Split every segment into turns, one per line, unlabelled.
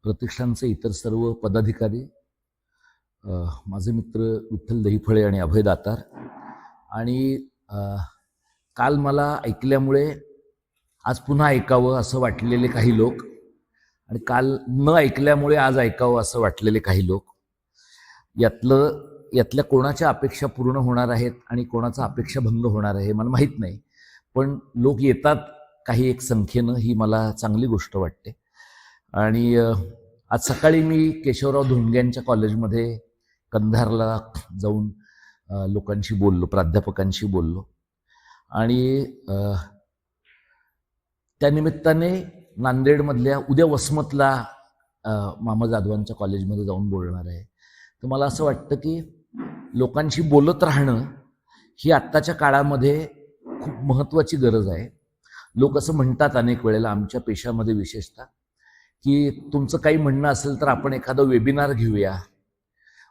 प्रतिष्ठानचे इतर सर्व पदाधिकारी, माझे मित्र विठ्ठल दहीफळे आणि अभय दातार, आणि काल मला ऐकल्यामुळे आज पुन्हा ऐकावं असं वाटलेले काही लोक, आणि काल न ऐकल्यामुळे आज ऐकावं असं वाटलेले काही लोक, यातल्या कोणाच्या अपेक्षा पूर्ण होणार आहेत आणि कोणाचा अपेक्षाभंग होणार आहे मला माहीत नाही, पण लोक येतात काही एक संख्येनं, ही मला चांगली गोष्ट वाटते. आणि आज सकाळी मी केशवराव धोंडग्यांच्या कॉलेजमध्ये कंधारला जाऊन लोकांशी बोललो, प्राध्यापकांशी बोललो, आणि त्यानिमित्ताने नांदेडमधल्या उद्या वसमतला मामा जाधवांच्या कॉलेजमध्ये जाऊन बोलणार आहे. तर मला असं वाटतं की लोकांशी बोलत राहणं ही आत्ताच्या काळामध्ये खूप महत्त्वाची गरज आहे. लोक असं म्हणतात अनेक वेळेला आमच्या पेशामध्ये विशेषतः की तुमचं काही म्हणणं असेल तर आपण एखादं वेबिनार घेऊया,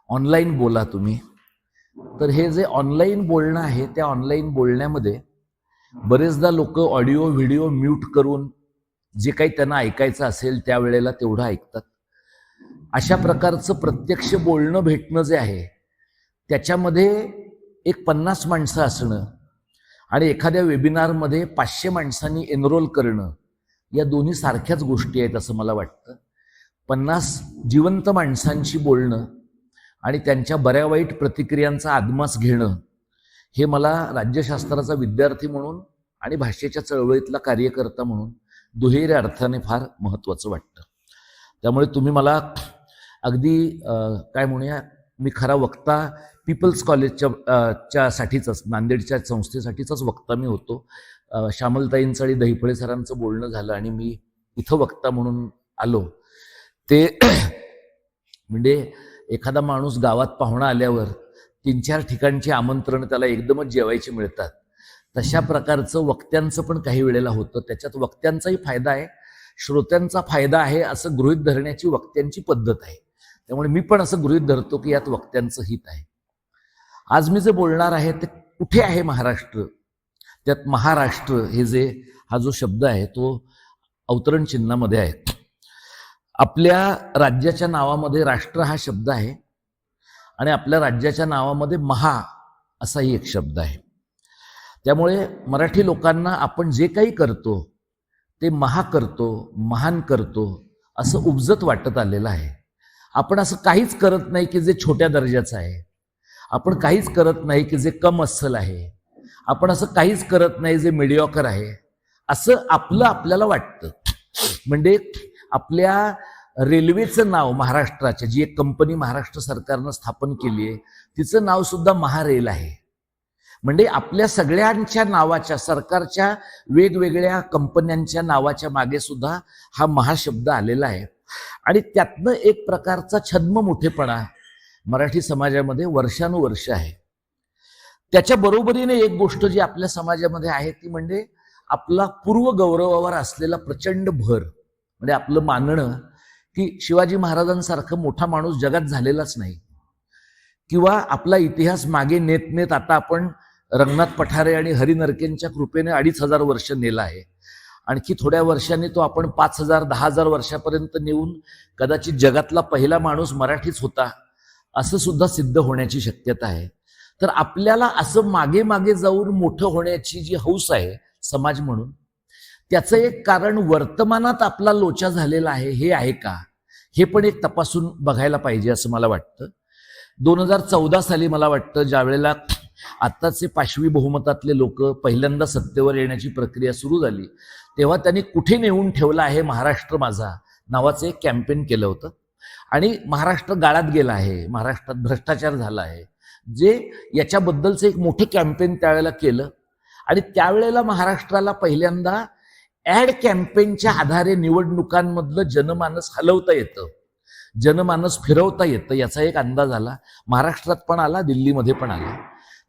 ऑनलाईन बोला तुम्ही. तर हे जे ऑनलाईन बोलणं आहे त्या ऑनलाईन बोलण्यामध्ये बरेचदा लोक ऑडिओ व्हिडिओ म्यूट करून जे काही त्यांना ऐकायचं असेल त्यावेळेला तेवढं ऐकतात. अशा प्रकारचं प्रत्यक्ष बोलणं भेटणं जे आहे त्याच्यामध्ये एक 50 माणसं असणं आणि एखाद्या वेबिनारमध्ये 500 माणसांनी एनरोल करणं, या दोन्ही सारख्याच गोष्टी आहेत असं मला वाटतं. 50 जिवंत माणसांशी बोलणं आणि त्यांच्या बऱ्या वाईट प्रतिक्रियांचा आदमास घेणं हे मला राज्यशास्त्राचा विद्यार्थी म्हणून आणि भाषेच्या चळवळीतला कार्यकर्ता म्हणून दुहेरी अर्थाने फार महत्त्वाचं वाटतं. त्यामुळे तुम्ही मला अगदी काय म्हणूया, मी खरा वक्ता पीपल्स कॉलेजच्या साठीच, नांदेडच्या संस्थेसाठीचाच वक्ता मी होतो. श्यामलताईंचं आणि दहीफळे सरांचं बोलणं झालं आणि मी इथं वक्ता म्हणून आलो. ते म्हणजे एखादा माणूस गावात पाहुणा आल्यावर 3-4 ठिकाणची आमंत्रण त्याला एकदमच जेवायची मिळतात, तशा प्रकारचं वक्त्यांचं पण काही वेळेला होतं. त्याच्यात वक्त्यांचाही फायदा आहे, श्रोत्यांचा फायदा आहे असं गृहीत धरण्याची वक्त्यांची पद्धत आहे. त्यामुळे मी पण असं गृहीत धरतो की यात वक्त्यांचं हित आहे. आज मी जे बोलणार आहे ते कुठे आहे महाराष्ट्र, त्यात महाराष्ट्र हा जो शब्द आहे तो अवतरण चिन्हामध्ये आहे. आपल्या राज्याच्या नावामध्ये राष्ट्र हा शब्द आहे आणि आपल्या राज्याच्या नावामध्ये महा असाही एक शब्द आहे. त्यामुळे मराठी लोकांना आपण जे काही करतो ते महा करतो, महान करतो असं उपजत वाटत आलेलं आहे. आपण असं काहीच करत नाही की जे छोट्या दर्जाचं आहे, आपण काहीच करत नाही की जे कम अस्सल आहे, आपण असं काहीच करत नाही जे मिडिऑकर आहे, असं आपल्याला वाटतं. म्हणजे आपल्या रेल्वेचं नाव महाराष्ट्राच्या, जी एक कंपनी महाराष्ट्र सरकारनं स्थापन केली आहे तिचं नाव सुद्धा महारेल आहे. म्हणजे आपल्या सगळ्यांच्या नावाच्या, सरकारच्या वेगवेगळ्या कंपन्यांच्या नावाच्या मागे सुद्धा हा महाशब्द आलेला आहे. आणि त्यातनं एक प्रकारचा छद्म मोठेपणा मराठी समाजामध्ये वर्षानुवर्ष आहे. त्याच्या बरोबरीने एक गोष्ट जी आपल्या समाजामध्ये आहे ती म्हणजे आपला पूर्व गौरवावर असलेला प्रचंड भर. म्हणजे आपलं मानणं की शिवाजी महाराजांसारखं मोठा माणूस जगात झालेलाच नाही, किंवा आपला इतिहास मागे नेत नेत आता आपण रंगनाथ पठारे आणि हरी नरकेंच्या कृपेने 2500 वर्ष नेला आहे. आणखी थोड्या वर्षांनी तो आपण 5000 10,000 वर्षापर्यंत नेऊन कदाचित जगातला पहिला माणूस मराठीच होता असं सुद्धा सिद्ध होण्याची शक्यता आहे. तर आपल्याला असं मागे मागे जाऊन मोठं होण्याची जी हौस आहे समाज म्हणून, त्याचं एक कारण वर्तमानात आपला लोचा झालेला आहे हे आहे का, हे पण एक तपासून बघायला पाहिजे असं मला वाटतं. 2014 साली मला वाटतं ज्या वेळेला आत्ताचे पाशवी बहुमतातले लोक पहिल्यांदा सत्तेवर येण्याची प्रक्रिया सुरू झाली, तेव्हा त्यांनी कुठे नेऊन ठेवला आहे महाराष्ट्र माझा नावाचं एक कॅम्पेन केलं होतं. आणि महाराष्ट्र गाळात गेला आहे, महाराष्ट्रात भ्रष्टाचार झाला आहे, जे याच्याबद्दलचं एक मोठं कॅम्पेन त्यावेळेला केलं. आणि त्यावेळेला महाराष्ट्राला पहिल्यांदा ऍड कॅम्पेनच्या आधारे निवडणुकांमधलं जनमानस हलवता येतं, जनमानस फिरवता येतं याचा एक अंदाज आला. महाराष्ट्रात पण आला, दिल्लीमध्ये पण आला.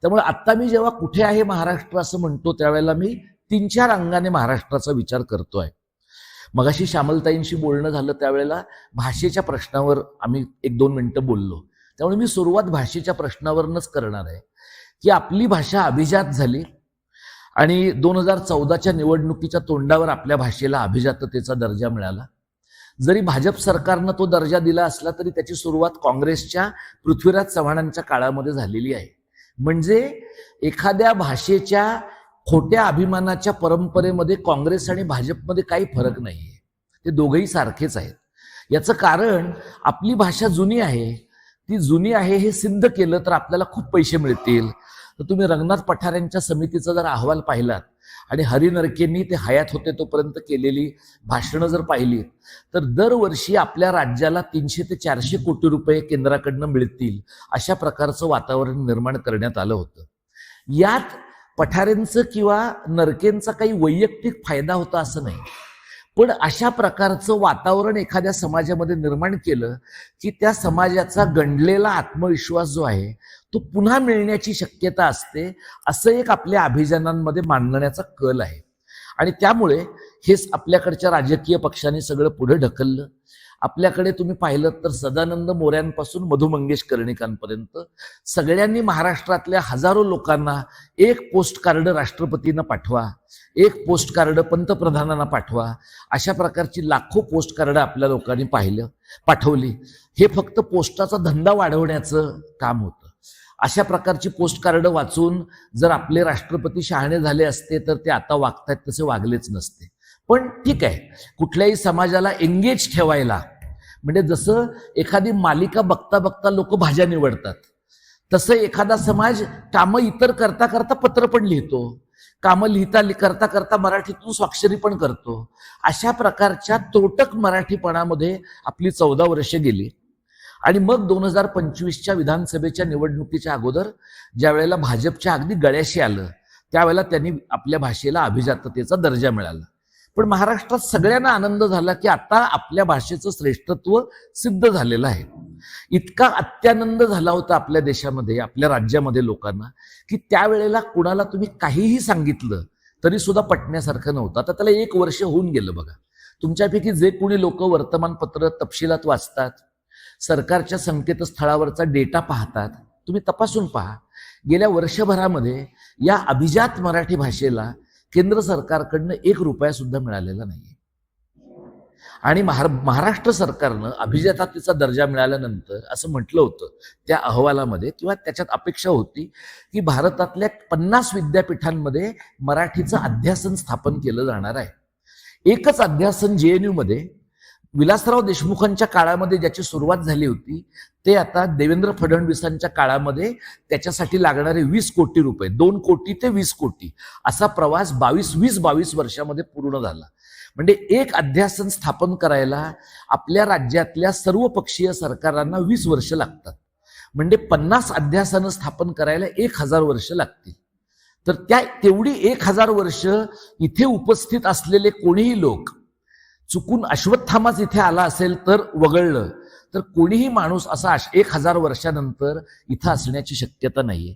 त्यामुळे आत्ता मी जेव्हा कुठे आहे महाराष्ट्र असं म्हणतो त्यावेळेला मी 3-4 अंगाने महाराष्ट्राचा विचार करतोय. मगाशी श्यामलताईंशी बोलणं झालं त्यावेळेला भाषेच्या प्रश्नावर आम्ही 1-2 मिनिटं बोललो. त्यामुळे मी सुरुवात भाषेच्या प्रश्नावरच करणार आहे की आपली भाषा अभिजात झाली आणि 2014च्या निवडणुकीच्या तोंडावर आपल्या भाषेला अभिजाततेचा दर्जा मिळाला. जरी भाजप सरकारनं तो दर्जा दिला असला तरी त्याची सुरुवात काँग्रेसच्या पृथ्वीराज चव्हाणांच्या काळामध्ये झालेली आहे. म्हणजे एखाद्या भाषेच्या खोट्या अभिमानाच्या परंपरेमध्ये काँग्रेस आणि भाजपमध्ये काही फरक नाहीये, ते दोघंही सारखेच आहेत. याचं कारण आपली भाषा जुनी आहे, ती जुनी आहे हे सिद्ध केलं तर आपल्याला खूप पैसे मिळतील. तर तुम्ही रंगनाथ पठारेंच्या समितीचा जर अहवाल पाहिलात आणि हरी नरकेंनी ते हयात होते तोपर्यंत केलेली भाषणं जर पाहिली तर दरवर्षी आपल्या राज्याला 300 ते 400 कोटी रुपये केंद्राकडनं मिळतील अशा प्रकारचं वातावरण निर्माण करण्यात आलं होतं. यात पठारेंचं किंवा नरकेंचा काही वैयक्तिक फायदा होता असं नाही, पण अशा प्रकारचं वातावरण एखाद्या समाजामध्ये निर्माण केलं की त्या समाजाचा गंडलेला आत्मविश्वास जो आहे तो पुन्हा मिळण्याची शक्यता असते, असं एक आपल्या अभिजानांमध्ये मांडण्याचा कल आहे. आणि त्यामुळे हेच आपल्याकडच्या राजकीय पक्षांनी सगळं पुढे ढकललं. आपल्याकडे तुम्ही पाहिलं तर सदानंद मोऱ्यांपासून मधु मंगेश कर्णिकांपर्यंत सगळ्यांनी महाराष्ट्रातल्या हजारो लोकांना एक पोस्ट कार्ड राष्ट्रपतींना पाठवा, एक पोस्ट कार्ड पंतप्रधानांना पाठवा, अशा प्रकारची लाखो पोस्ट कार्ड आपल्या लोकांनी पाठवली. हे फक्त पोस्टाचा धंदा वाढवण्याचं काम होतं. अशा प्रकारची पोस्ट कार्ड वाचून जर आपले राष्ट्रपती शहाणे झाले असते तर ते आता वागतायत तसे वागलेच नसते. पण ठीक आहे, कुठल्याही समाजाला एंगेज ठेवायला, म्हणजे जसं एखादी मालिका बघता बघता लोक भाज्या निवडतात तसं एखादा समाज कामं इतर करता करता पत्र पण लिहितो, कामं करता करता मराठीतून स्वाक्षरी पण करतो. अशा प्रकारच्या तोटक मराठीपणामध्ये आपली 14 वर्षे गेली. आणि मग 2025च्या विधानसभेच्या निवडणुकीच्या अगोदर ज्या वेळेला भाजपच्या अगदी गळ्याशी आलं त्यावेळेला त्यांनी आपल्या भाषेला अभिजाततेचा दर्जा मिळाला. पण महाराष्ट्रात सगळ्यांना आनंद झाला की आता आपल्या भाषेचं श्रेष्ठत्व सिद्ध झालेलं आहे. इतका अत्यानंद झाला होता आपल्या देशामध्ये, आपल्या राज्यामध्ये लोकांना, की त्यावेळेला कुणाला तुम्ही काहीही सांगितलं तरी सुद्धा पटण्यासारखं नव्हतं. आता त्याला 1 वर्ष होऊन गेलं बघा. तुमच्यापैकी जे कोणी लोक वर्तमानपत्र तपशिलात वाचतात, सरकारच्या संकेतस्थळावरचा डेटा पाहतात, तुम्ही तपासून पहा. गेल्या वर्षभरामध्ये या अभिजात मराठी भाषेला केंद्र सरकारकडनं 1 रुपया सुद्धा मिळालेला नाही. आणि महाराष्ट्र सरकारनं अभिजाततेचा दर्जा मिळाल्यानंतर असं म्हटलं होतं त्या अहवालामध्ये, किंवा त्याच्यात अपेक्षा होती की भारतातल्या 50 विद्यापीठांमध्ये मराठीचं अध्यासन स्थापन केलं जाणार आहे. एकच अध्यासन JNU मध्ये विलासराव देशमुखांच्या काळामध्ये ज्याची सुरुवात झाली होती ते आता देवेंद्र फडणवीसांच्या काळामध्ये त्याच्यासाठी लागणारे 20 कोटी रुपये, 2 कोटी ते 20 कोटी असा प्रवास 22 वर्षामध्ये पूर्ण झाला. म्हणजे एक अध्यासन स्थापन करायला आपल्या राज्यातल्या सर्व पक्षीय सरकारांना 20 वर्ष लागतात. म्हणजे 50 अध्यासनं स्थापन करायला 1000 वर्ष लागतील. तर तेवढी 1000 वर्ष इथे उपस्थित असलेले कोणीही लोक, चुकून अश्वत्थामाच इथे आला असेल तर वगळलं तर कोणीही माणूस असा 1000 वर्षानंतर इथं असण्याची शक्यता नाहीये.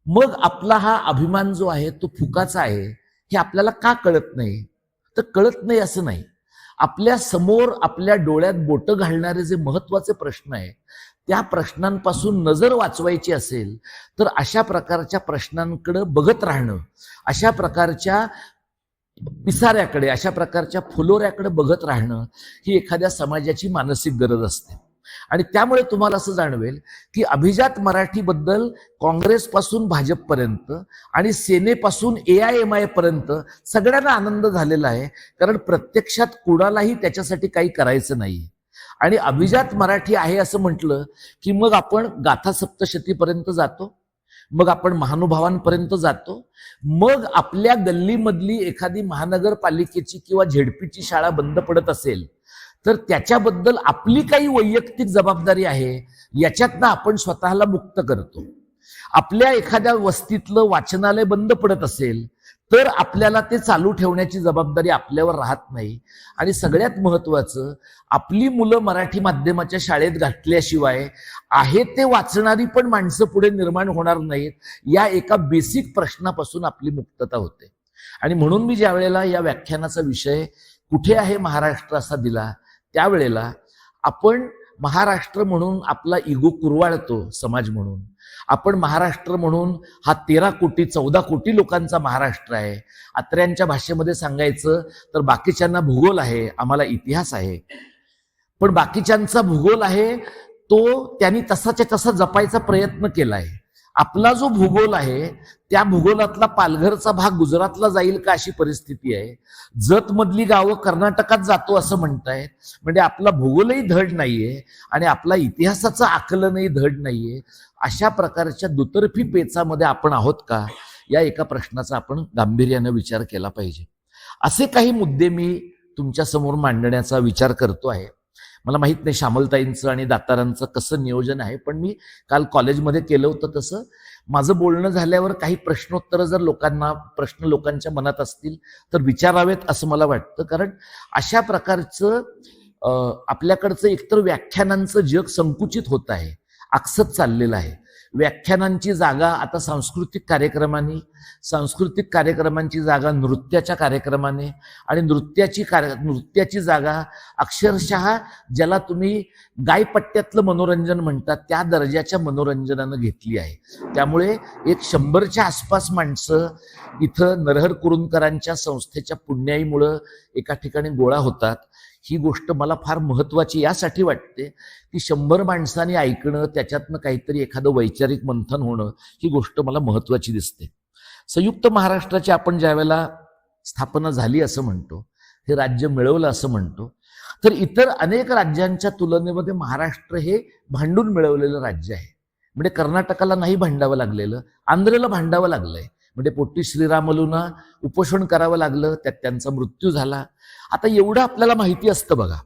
मग आपला हा अभिमान जो आहे तो फुकाचा आहे हे आपल्याला का कळत नाही? तर कळत नाही असं नाही. आपल्या समोर आपल्या डोळ्यात बोटं घालणारे जे महत्वाचे प्रश्न आहेत त्या प्रश्नांपासून नजर वाचवायची असेल तर अशा प्रकारच्या प्रश्नांकडे बघत राहणं, अशा प्रकारच्या पिसाऱ्याकडे, अशा प्रकारच्या फुलोऱ्याकडे बघत राहणं ही एखाद्या समाजाची मानसिक गरज असते. आणि त्यामुळे तुम्हाला असं जाणवेल की अभिजात मराठीबद्दल काँग्रेसपासून भाजपपर्यंत आणि सेनेपासून AIMI पर्यंत सगळ्यांना आनंद झालेला आहे. कारण प्रत्यक्षात कुणालाही त्याच्यासाठी काही करायचं नाही. आणि अभिजात मराठी आहे असं म्हटलं की मग आपण गाथा सप्तशतीपर्यंत जातो, मग आपण महानुभावांपर्यंत जातो, मग आपल्या गल्लीमधली एखादी महानगरपालिकेची किंवा झेडपीची शाळा बंद पडत असेल तर त्याच्याबद्दल आपली काही वैयक्तिक जबाबदारी आहे याच्यातनं आपण स्वतःला मुक्त करतो. आपल्या एखाद्या वस्तीतलं वाचनालय बंद पडत असेल तर आपल्याला ते चालू ठेवण्याची जबाबदारी आपल्यावर राहत नाही. आणि सगळ्यात महत्वाचं, आपली मुलं मराठी माध्यमाच्या शाळेत घातल्याशिवाय आहे ते वाचणारी पण माणसं पुढे निर्माण होणार नाहीत, या एका बेसिक प्रश्नापासून आपली मुक्तता होते. आणि म्हणून मी ज्या वेळेला या व्याख्यानाचा विषय कुठे आहे महाराष्ट्र असा दिला त्यावेळेला आपण महाराष्ट्र म्हणून आपला इगो कुरवाळतो समाज म्हणून. आपण महाराष्ट्र म्हणून हा 13 कोटी 14 कोटी लोकांचा महाराष्ट्र आहे. अत्र्यांच्या भाषेमध्ये सांगायचं तर बाकीच्यांना भूगोल आहे, आम्हाला इतिहास आहे. पण बाकीच्यांचा भूगोल आहे तो त्यांनी तसाच्या तसा जपायचा प्रयत्न केलाय. आपला जो भूगोल आहे त्या भूगोलातला पालघरचा भाग गुजरातला जाईल का अशी परिस्थिती आहे. जत मधली गावं कर्नाटकात जातो असं म्हणतायत. म्हणजे आपला भूगोलही धड नाहीये आणि आपला इतिहासाचं आकलनही धड नाहीये. अशा प्रकारच्या दुतर्फी पेचामध्ये आपण आहोत का, या एका प्रश्नाचा आपण गांभीर्यानं विचार केला पाहिजे. असे काही मुद्दे मी तुमच्या समोर मांडण्याचा विचार करतो आहे. मला माहित नाही श्यामलताईंचं आणि दातारांचं कसं नियोजन आहे, पण मी काल कॉलेजमध्ये केलं होतं तसं माझं बोलणं झाल्यावर काही प्रश्नोत्तरं जर प्रश्न लोकांच्या मनात असतील तर विचारावेत असं मला वाटतं. कारण अशा प्रकारचं आपल्याकडचं एकतर व्याख्यानांचं जग संकुचित होत आहे, आकसत चाललेलं आहे. व्याख्यानांची जागा आता सांस्कृतिक कार्यक्रमांची जागा नृत्याच्या कार्यक्रमाने आणि नृत्याची जागा अक्षरशः ज्याला तुम्ही गायपट्ट्यातलं मनोरंजन म्हणतात त्या दर्जाच्या मनोरंजनानं घेतली आहे. त्यामुळे एक 100च्या आसपास माणसं इथं नरहर कुरुंदकरांच्या संस्थेच्या पुण्याईमुळं एका ठिकाणी गोळा होतात. ही गोष्ट मला फार महत्वाची यासाठी वाटते की 100 माणसांनी ऐकणं, त्याच्यातनं काहीतरी एखादं वैचारिक मंथन होणं, ही गोष्ट मला महत्वाची दिसते. संयुक्त महाराष्ट्राची आपण ज्या वेळेला स्थापना झाली असं म्हणतो, हे राज्य मिळवलं असं म्हणतो, तर इतर अनेक राज्यांच्या तुलनेमध्ये महाराष्ट्र हे भांडून मिळवलेलं राज्य आहे. म्हणजे कर्नाटकाला नाही भांडावं लागलेलं, आंध्रला भांडावं लागलंय. म्हणजे पोट्टी श्रीरामलूंना उपोषण करावं लागलं, त्यात त्यांचा मृत्यू झाला. आता एवढं आपल्याला माहिती असतं बघा,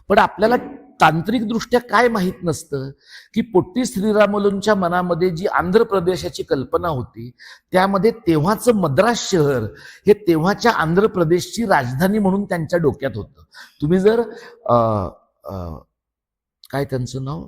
पण आपल्याला तांत्रिकदृष्ट्या काय माहीत नसतं की पोट्टी श्रीरामलूंच्या मनामध्ये जी आंध्र प्रदेशाची कल्पना होती त्यामध्ये तेव्हाचं मद्रास शहर हे तेव्हाच्या आंध्र प्रदेशची राजधानी म्हणून त्यांच्या डोक्यात होतं. तुम्ही जर काय त्यांचं नाव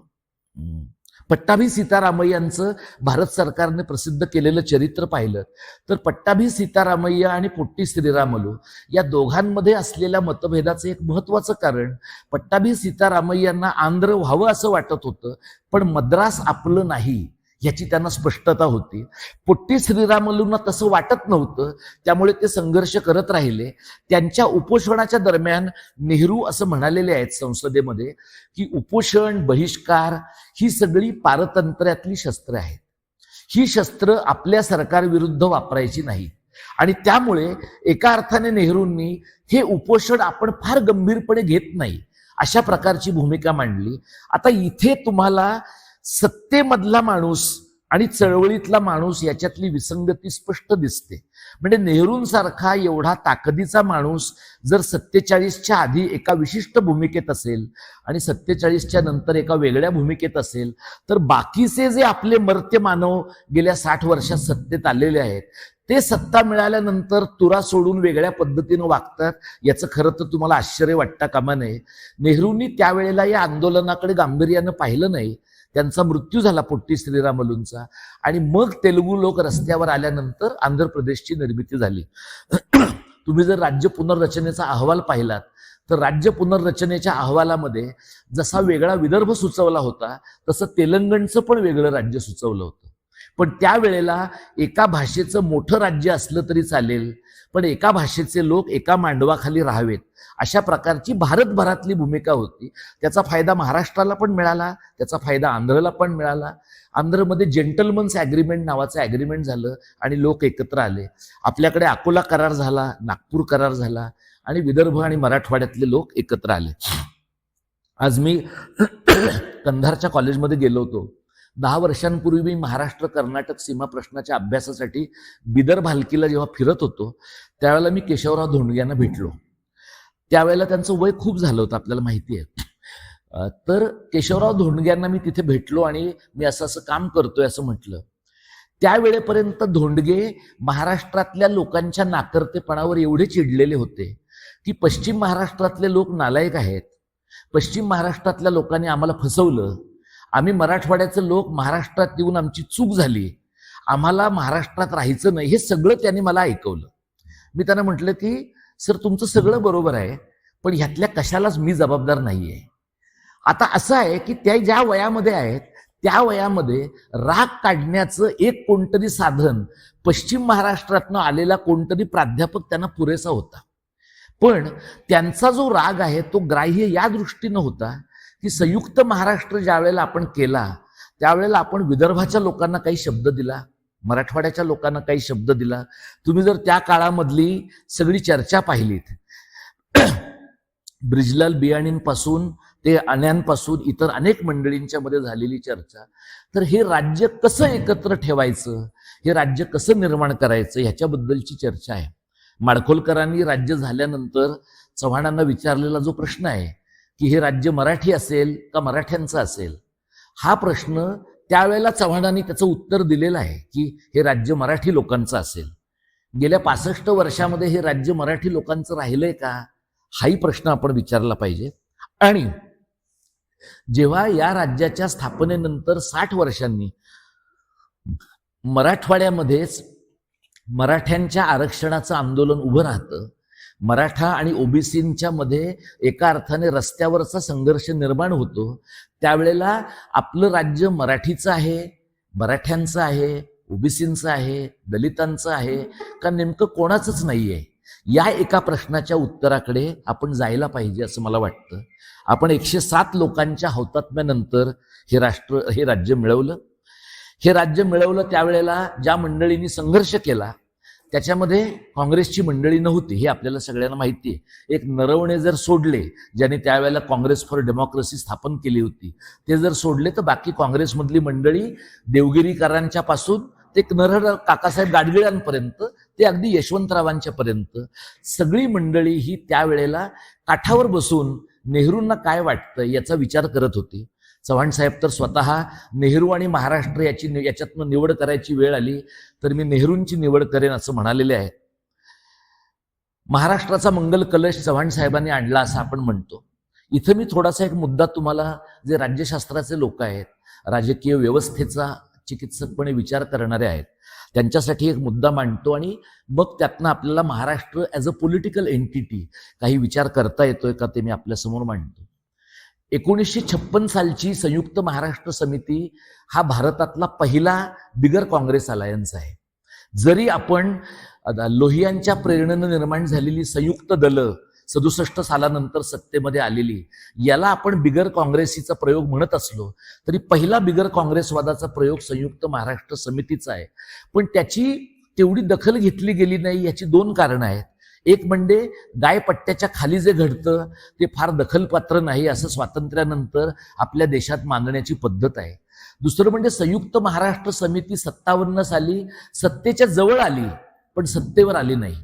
पट्टाभी सीतारामय्यांचं भारत सरकारने प्रसिद्ध केलेलं चरित्र पाहिलं तर पट्टाभी सीतारामय्या आणि पोट्टी श्रीरामलू या दोघांमध्ये असलेल्या मतभेदाचं एक महत्वाचं कारण, पट्टाभी सीतारामय्यांना आंध्र व्हावं असं वाटत होतं पण मद्रास आपलं नाही याची त्यांना स्पष्टता होती. पोट्टी श्रीरामलूंना तसं वाटत नव्हतं, त्यामुळे ते संघर्ष करत राहिले. त्यांच्या उपोषणाच्या दरम्यान नेहरू असं म्हणालेले आहेत संसदेमध्ये की उपोषण, बहिष्कार ही सगळी पारतंत्र्यातली शस्त्र आहेत. ही शस्त्र आपल्या सरकारविरुद्ध वापरायची नाही. आणि त्यामुळे एका अर्थाने नेहरूंनी हे उपोषण आपण फार गंभीरपणे घेत नाही अशा प्रकारची भूमिका मांडली. आता इथे तुम्हाला सत्तेमधला माणूस आणि चळवळीतला माणूस याच्यातली विसंगती स्पष्ट दिसते. म्हणजे नेहरूंसारखा एवढा ताकदीचा माणूस जर 47च्या आधी एका विशिष्ट भूमिकेत असेल आणि 47च्या नंतर एका वेगळ्या भूमिकेत असेल, तर बाकीचे जे आपले मर्त्य मानव गेल्या 60 वर्षात सत्तेत आलेले आहेत ते सत्ता मिळाल्यानंतर तुरा सोडून वेगळ्या पद्धतीनं वागतात. याचं खरं तर तुम्हाला आश्चर्य वाटता कामा नये. नेहरूंनी त्यावेळेला या आंदोलनाकडे गांभीर्यानं पाहिलं नाही. त्यांचा मृत्यू झाला पोट्टी श्रीरामलूंचा आणि मग तेलुगू लोक रस्त्यावर आल्यानंतर आंध्र प्रदेशची निर्मिती झाली. तुम्ही जर राज्य पुनर्रचनेचा अहवाल पाहिलात तर राज्य पुनर्रचनेच्या अहवालामध्ये जसा वेगळा विदर्भ सुचवला होता तसं तेलंगणचं पण वेगळं राज्य सुचवलं होतं. पण त्यावेळेला एका भाषेचं मोठं राज्य असलं तरी चालेल, पण एका भाषेचे लोक एका मांडवाखाली राहावेत अशा प्रकारची भारतभरातली भूमिका होती. त्याचा फायदा महाराष्ट्राला पण मिळाला, त्याचा फायदा आंध्रला पण मिळाला. आंध्रमध्ये जेंटलमन्स ॲग्रीमेंट नावाचं ॲग्रीमेंट झालं आणि लोक एकत्र आले. आपल्याकडे अकोला करार झाला, नागपूर करार झाला आणि विदर्भ आणि मराठवाड्यातले लोक एकत्र आले. आज मी कंधारच्या कॉलेजमध्ये गेलो होतो. 10 वर्षांपूर्वी मी महाराष्ट्र कर्नाटक सीमा प्रश्नाच्या अभ्यासासाठी बिदर भालकीला जेव्हा फिरत होतो त्यावेळेला मी केशवराव धोंडगे यांना भेटलो. त्यावेळेला त्यांचं वय खूप झालं होतं, आपल्याला माहिती आहे. तर केशवराव धोंडगे यांना मी तिथे भेटलो आणि मी असं असं काम करतोय असं म्हटलं. त्यावेळेपर्यंत धोंडगे महाराष्ट्रातल्या लोकांच्या नाकर्तेपणावर एवढे चिडलेले होते की पश्चिम महाराष्ट्रातले लोक नालायक आहेत, पश्चिम महाराष्ट्रातल्या लोकांनी आम्हाला फसवलं, आम्ही मराठवाड्याचे लोक महाराष्ट्रात येऊन आमची चूक झाली, आम्हाला महाराष्ट्रात राहायचं नाही, हे सगळं त्यांनी मला ऐकवलं. मी त्यांना म्हटलं की सर तुमचं सगळं बरोबर आहे पण ह्यातल्या कशालाच मी जबाबदार नाहीये. आता असं आहे की त्या ज्या वयामध्ये आहेत त्या वयामध्ये राग काढण्याचं एक कोणतरी साधन पश्चिम महाराष्ट्रातनं आलेला कोणतरी प्राध्यापक त्यांना पुरेसा होता. पण त्यांचा जो राग आहे तो ग्राह्य या दृष्टीनं होता की संयुक्त महाराष्ट्र ज्या वेळेला आपण केला त्यावेळेला आपण विदर्भाच्या लोकांना काही शब्द दिला, मराठवाड्याच्या लोकांना काही शब्द दिला. तुम्ही जर त्या काळामधली सगळी चर्चा पाहिलीत, ब्रिजलाल बियाणींपासून ते अन्यांपासून इतर अनेक मंडळींच्या मध्ये झालेली चर्चा, तर हे राज्य कसं एकत्र ठेवायचं, हे राज्य कसं निर्माण करायचं ह्याच्याबद्दलची चर्चा आहे. माडखोलकरांनी राज्य झाल्यानंतर चव्हाणांना विचारलेला जो प्रश्न आहे की हे राज्य मराठी असेल का मराठ्यांचं असेल, हा प्रश्न त्यावेळेला चव्हाणांनी त्याचं उत्तर दिलेलं आहे की हे राज्य मराठी लोकांचं असेल. गेल्या 65 वर्षामध्ये हे राज्य मराठी लोकांचं राहिलंय का, हाही प्रश्न आपण विचारला पाहिजे. आणि जेव्हा या राज्याच्या स्थापनेनंतर 60 वर्षांनी मराठवाड्यामध्येच मराठ्यांच्या आरक्षणाचं आंदोलन उभं राहतं, मराठा आणि ओबीसींच्या मध्ये एका अर्थाने रस्त्यावरचा संघर्ष निर्माण होतो, त्यावेळेला आपलं राज्य मराठीचं आहे, मराठ्यांचं आहे, ओबीसींचं आहे, दलितांचं आहे का नेमकं कोणाचंच नाहीये, या एका प्रश्नाच्या उत्तराकडे आपण जायला पाहिजे असं मला वाटतं. आपण 107 लोकांच्या हौतात्म्यानंतर हे राज्य मिळवलं. हे राज्य मिळवलं त्यावेळेला ज्या मंडळींनी संघर्ष केला त्याच्यामध्ये काँग्रेसची मंडळी नव्हती, हे आपल्याला सगळ्यांना माहिती आहे. एक नरवणे जर सोडले, ज्यांनी त्यावेळेला काँग्रेस फॉर डेमोक्रेसी स्थापन केली होती, ते जर सोडले तर बाकी काँग्रेसमधली मंडळी देवगिरीकरांच्या पासून ते नरहर काकासाहेब गाडगिळांपर्यंत ते अगदी यशवंतरावांच्या पर्यंत सगळी मंडळी ही त्यावेळेला काठावर बसून नेहरूंना काय वाटतं याचा विचार करत होती. चव्हाण साहेब तर स्वतः नेहरू आणि महाराष्ट्र याच्यातनं निवड करायची वेळ आली तर मी नेहरूंची निवड करेन असं म्हणालेले आहे. महाराष्ट्राचा मंगल कलश चव्हाण साहेबांनी आणला असं आपण म्हणतो. इथं मी थोडासा एक मुद्दा तुम्हाला, जे राज्यशास्त्राचे लोक आहेत, राजकीय व्यवस्थेचा चिकित्सकपणे विचार करणारे आहेत, त्यांच्यासाठी एक मुद्दा मांडतो आणि मग त्यातनं आपल्याला Maharashtra as a political entity काही विचार करता येतोय का ते मी आपल्यासमोर मांडतो. 1956 सालची संयुक्त महाराष्ट्र समिती हा भारतातला पहिला बिगर काँग्रेस अलायन्स आहे. जरी आपण लोहियांच्या प्रेरणेनं निर्माण झालेली संयुक्त दलं 67 सालानंतर सत्तेमध्ये आलेली, याला आपण बिगर काँग्रेसीचा प्रयोग म्हणत असलो तरी पहिला बिगर काँग्रेसवादाचा प्रयोग संयुक्त महाराष्ट्र समितीचा आहे. पण त्याची तेवढी दखल घेतली गेली नाही, याची 2 कारणं आहेत. एक म्हणजे गायपट्ट्याच्या खाली जे घडतं ते फार दखलपात्र नाही असं स्वातंत्र्यानंतर आपल्या देशात मानण्याची पद्धत आहे. दुसरं म्हणजे संयुक्त महाराष्ट्र समिती 57 साली सत्तेच्या जवळ आली पण सत्तेवर आली नाही.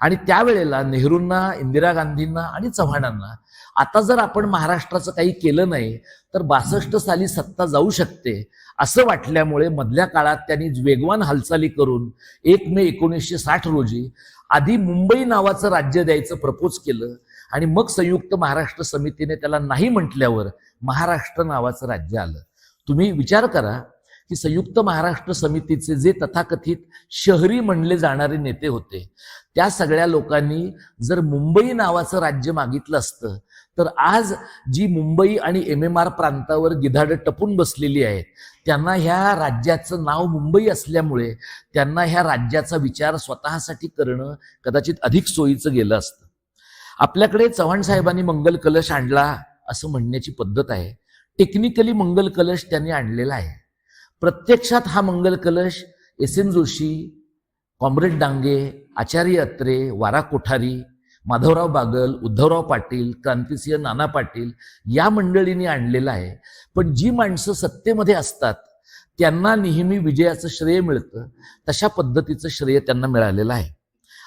आणि त्यावेळेला नेहरूंना, इंदिरा गांधींना आणि चव्हाणांना आता जर आपण महाराष्ट्राचं काही केलं नाही तर 62 साली सत्ता जाऊ शकते असं वाटल्यामुळे मधल्या काळात त्यांनी वेगवान हालचाली करून 1 मे 1960 रोजी आधी मुंबई नावाचं राज्य द्यायचं प्रपोज केलं आणि मग संयुक्त महाराष्ट्र समितीने त्याला नाही म्हटल्यावर महाराष्ट्र नावाचं राज्य आलं. तुम्ही विचार करा की संयुक्त महाराष्ट्र समितीचे जे तथाकथित शहरी म्हणले जाणारे नेते होते, त्या सगळ्या लोकांनी जर मुंबई नावाचं राज्य मागितलं असतं तर आज जी मुंबई आणि MMR प्रांतावर गिधाडं टपून बसलेली आहेत, त्यांना ह्या राज्याचं नाव मुंबई असल्यामुळे त्यांना ह्या राज्याचा विचार स्वतःसाठी करणं कदाचित अधिक सोयीचं गेलं असतं. आपल्याकडे चव्हाण साहेबांनी मंगल कलश आणला असं म्हणण्याची पद्धत आहे. टेक्निकली मंगल कलश त्यांनी आणलेला आहे. प्रत्यक्षात हा मंगल कलश SN जोशी, कॉम्रेड डांगे, आचार्य अत्रे, वारा कोठारी, माधवराव बागल, उद्धवराव पाटील, क्रांतिसिंह नाना पाटील या मंडळींनी आणलेला आहे. पण जी माणसं सत्तेमध्ये असतात त्यांना नेहमी विजयाचं श्रेय मिळतं, तशा पद्धतीचं श्रेय त्यांना मिळालेलं आहे.